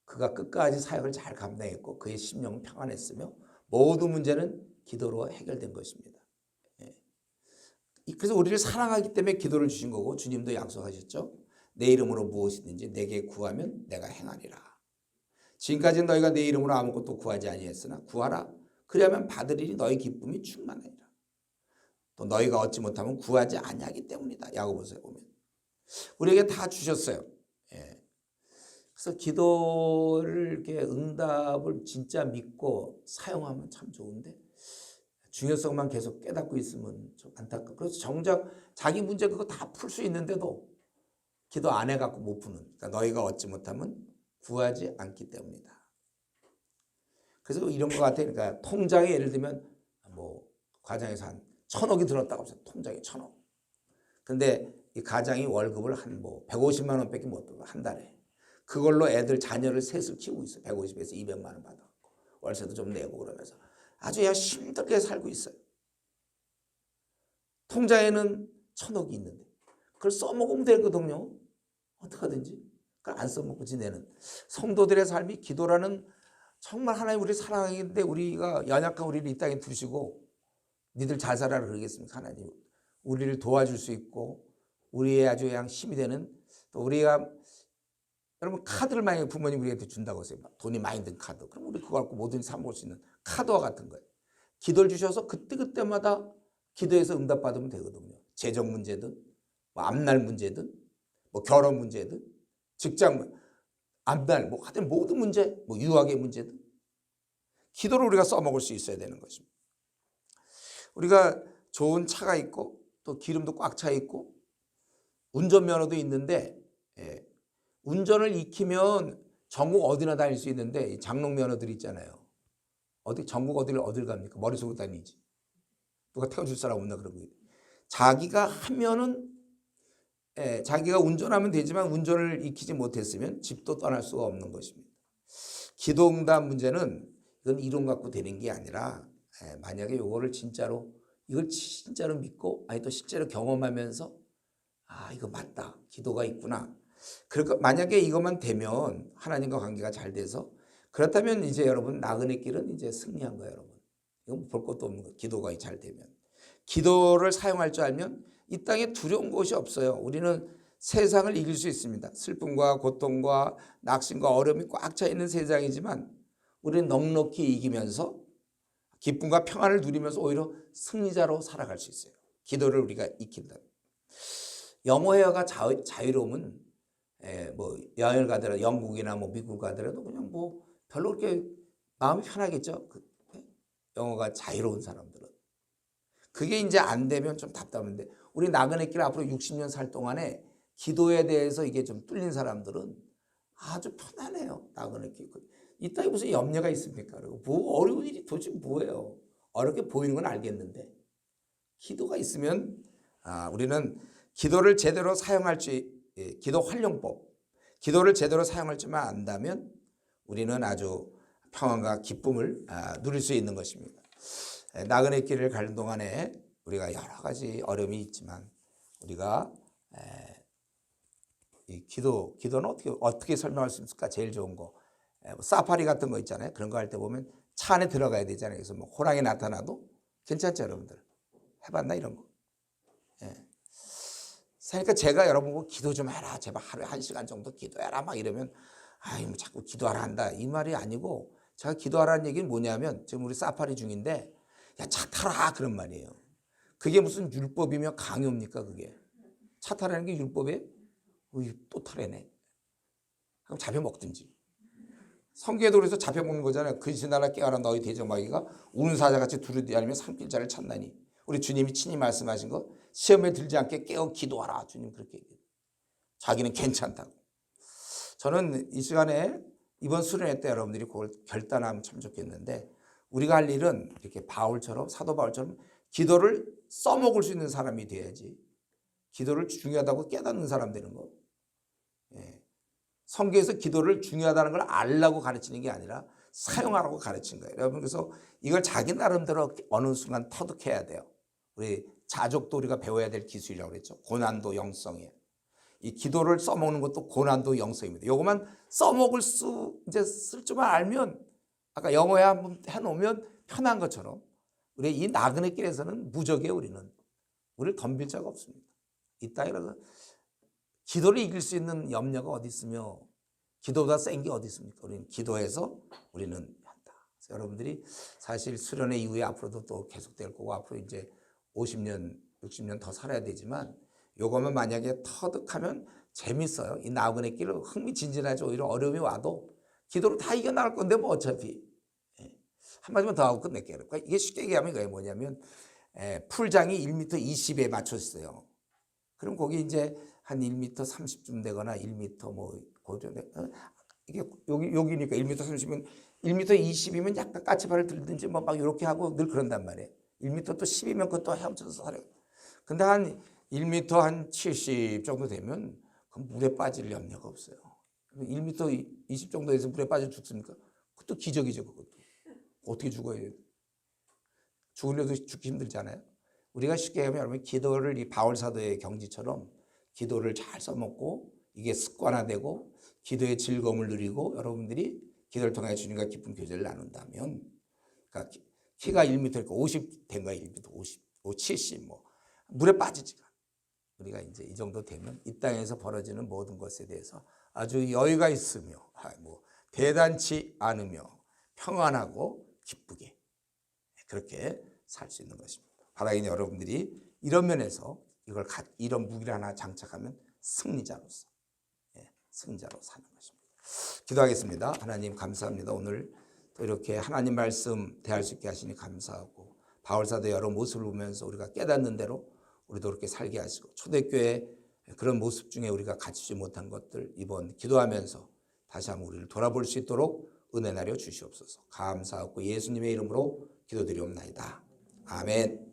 Speaker 1: 그가 끝까지 사역을 잘 감당했고 그의 심령은 평안했으며 모든 문제는 기도로 해결된 것입니다. 그래서 우리를 사랑하기 때문에 기도를 주신 거고, 주님도 약속하셨죠. 내 이름으로 무엇이든지 내게 구하면 내가 행하리라. 지금까지 너희가 내 이름으로 아무것도 구하지 아니했으나 구하라. 그리하면 받으리니 너희 기쁨이 충만하리라. 또 너희가 얻지 못하면 구하지 아니하기 때문이다. 야고보서에 보면 우리에게 다 주셨어요. 그래서 기도를 이렇게 응답을 진짜 믿고 사용하면 참 좋은데, 중요성만 계속 깨닫고 있으면 좀 안타깝고, 그래서 정작 자기 문제 그거 다 풀 수 있는데도 기도 안 해갖고 못 푸는. 그러니까 너희가 얻지 못하면 구하지 않기 때문이다. 그래서 이런 것 같아요. 그러니까 통장에 예를 들면 뭐 가장에서 한 1,000억이 들었다고 해서 통장에 1,000억. 근데 이 가장이 월급을 한 뭐 150만 원밖에 못 받아, 한 달에. 그걸로 애들 자녀를 셋을 키우고 있어요. 150에서 200만 원 받아. 월세도 좀 내고 그러면서 아주 그냥 힘들게 살고 있어요. 통장에는 1,000억이 있는데 그걸 써먹으면 되거든요. 어떡하든지. 그걸 안 써먹고 지내는 성도들의 삶이, 기도라는 정말 하나님 우리 사랑하는데 우리가 연약한 우리를 이 땅에 두시고 니들 잘 살아라 그러겠습니까? 하나님 우리를 도와줄 수 있고 우리의 아주 그냥 힘이 되는, 또 우리가 여러분 카드를 만약에 부모님 우리한테 준다고 하세요. 돈이 많이 든 카드. 그럼 우리 그거 갖고 뭐든지 사 먹을 수 있는 카드와 같은 거예요. 기도를 주셔서 그때그때마다 기도해서 응답받으면 되거든요. 재정 문제든 뭐 앞날 문제든 뭐 결혼 문제든 직장 앞날 뭐 하여튼 모든 문제, 뭐 유학의 문제든 기도를 우리가 써먹을 수 있어야 되는 것입니다. 우리가 좋은 차가 있고 또 기름도 꽉 차 있고 운전면허도 있는데, 운전을 익히면 전국 어디나 다닐 수 있는데, 장롱면허들 있잖아요. 어디 전국 어딜 갑니까? 머릿속으로 다니지. 누가 태워줄 사람 없나 그런 거. 자기가 하면은 자기가 운전하면 되지만 운전을 익히지 못했으면 집도 떠날 수가 없는 것입니다. 기도응답 문제는 이건 이론 갖고 되는 게 아니라, 만약에 이걸 진짜로 믿고 아니 또 실제로 경험하면서 이거 맞다, 기도가 있구나. 그러니까 만약에 이것만 되면 하나님과 관계가 잘 돼서, 그렇다면 이제 여러분 나그네 길은 이제 승리한 거예요. 여러분 이건 볼 것도 없는 거예요. 기도가 잘 되면, 기도를 사용할 줄 알면 이 땅에 두려운 것이 없어요. 우리는 세상을 이길 수 있습니다. 슬픔과 고통과 낙심과 어려움이 꽉 차 있는 세상이지만 우리는 넉넉히 이기면서 기쁨과 평안을 누리면서 오히려 승리자로 살아갈 수 있어요. 기도를 우리가 익힌다. 영어 회화가 자유로우면 뭐 여행을 가더라도 영국이나 뭐 미국 가더라도 그냥 뭐 별로 그렇게 마음이 편하겠죠. 영어가 자유로운 사람들은. 그게 이제 안 되면 좀 답답한데, 우리 나그네 길 앞으로 60년 살 동안에 기도에 대해서 이게 좀 뚫린 사람들은 아주 편안해요. 나그네 길. 이 땅에 무슨 염려가 있습니까? 그리고 뭐 어려운 일이 도대체 뭐예요? 어렵게 보이는 건 알겠는데 기도가 있으면, 우리는 기도를 제대로 사용할 줄, 기도 활용법, 기도를 제대로 사용할 줄만 안다면 우리는 아주 평안과 기쁨을 누릴 수 있는 것입니다. 나그네 길을 가는 동안에 우리가 여러 가지 어려움이 있지만 우리가 이 기도는 어떻게 설명할 수 있을까? 제일 좋은 거, 사파리 같은 거 있잖아요. 그런 거 할 때 보면 차 안에 들어가야 되잖아요. 그래서 뭐 호랑이 나타나도 괜찮죠, 여러분들? 해봤나 이런 거? 그러니까 제가 여러분 보고 기도 좀 해라, 제발 하루에 1시간 정도 기도해라 막 이러면 아이 뭐 자꾸 기도하라 한다 이 말이 아니고, 제가 기도하라는 얘기는 뭐냐면 지금 우리 사파리 중인데 야 차 타라 그런 말이에요. 그게 무슨 율법이며 강요입니까? 그게 차 타라는 게 율법이에요? 또 타래네. 그럼 잡혀먹든지. 성경에도 그래서 잡혀먹는 거잖아요. 그리스나라 깨어라 너희 대적마귀가 우는 사자같이 두루다니며 산길자를 찾나니. 우리 주님이 친히 말씀하신 거, 시험에 들지 않게 깨어 기도하라. 주님 그렇게 얘기해요. 자기는 괜찮다고. 저는 이 시간에 이번 수련회 때 여러분들이 그걸 결단하면 참 좋겠는데, 우리가 할 일은 이렇게 바울처럼, 사도 바울처럼 기도를 써먹을 수 있는 사람이 돼야지, 기도를 중요하다고 깨닫는 사람 되는 거. 성경에서 기도를 중요하다는 걸 알라고 가르치는 게 아니라 사용하라고 가르친 거예요. 여러분, 그래서 이걸 자기 나름대로 어느 순간 터득해야 돼요. 우리 자족도 우리가 배워야 될 기술이라고 그랬죠. 고난도 영성이에요. 이 기도를 써먹는 것도 고난도 영성입니다. 요것만 써먹을 이제 쓸 줄만 알면, 아까 영어에 한번 해놓으면 편한 것처럼, 우리 이 나그네 길에서는 무적이에요. 우리를 덤빌 자가 없습니다. 이 땅이라서 기도를 이길 수 있는 염려가 어디 있으며 기도보다 센 게 어디 있습니까? 우리는 기도해서 우리는 한다. 그래서 여러분들이 사실 수련회 이후에 앞으로도 또 계속될 거고, 앞으로 이제 50년, 60년 더 살아야 되지만, 요거만 만약에 터득하면 재밌어요. 이 나그네 길을 흥미진진하죠. 오히려 어려움이 와도 기도로 다 이겨나갈 건데 뭐 어차피. 한마디만 더 하고 끝낼게요. 그러니까 이게 쉽게 얘기하면 이게 뭐냐면, 풀장이 1m 20에 맞춰 있어요. 그럼 거기 이제 한 1m 30쯤 되거나 1m 뭐 고정, 이게 여기니까 1m 30이면 1m 20이면 약간 까치발을 들든지 뭐 막 이렇게 하고 늘 그런단 말이에요. 1m 또 10이면 그것도 헤엄쳐서 살아요. 근데 한 1m 한 70 정도 되면 그럼 물에 빠질 염려가 없어요. 1m 20 정도에서 물에 빠져 죽습니까? 그것도 기적이죠. 그것도 어떻게 죽어요? 죽으려도 죽기 힘들잖아요. 우리가 쉽게 하면 여러분, 기도를 이 바울 사도의 경지처럼 기도를 잘 써먹고 이게 습관화되고 기도의 즐거움을 누리고, 여러분들이 기도를 통해 주님과 깊은 교제를 나눈다면, 그러니까 키가 1m니까 50 된 거야. 1m 50, 70 뭐 물에 빠지지가 않아. 우리가 이제 이 정도 되면 이 땅에서 벌어지는 모든 것에 대해서 아주 여유가 있으며 뭐 대단치 않으며 평안하고 기쁘게 그렇게 살 수 있는 것입니다. 바라기는 여러분들이 이런 면에서 이런 무기를 하나 장착하면 승리자로서, 승자로 사는 것입니다. 기도하겠습니다. 하나님 감사합니다. 오늘 또 이렇게 하나님 말씀 대할 수 있게 하시니 감사하고, 바울사도 여러 모습을 보면서 우리가 깨닫는 대로 우리도 그렇게 살게 하시고, 초대교회 그런 모습 중에 우리가 갖추지 못한 것들 이번 기도하면서 다시 한번 우리를 돌아볼 수 있도록 은혜 내려 주시옵소서. 감사하고 예수님의 이름으로 기도드리옵나이다. 아멘.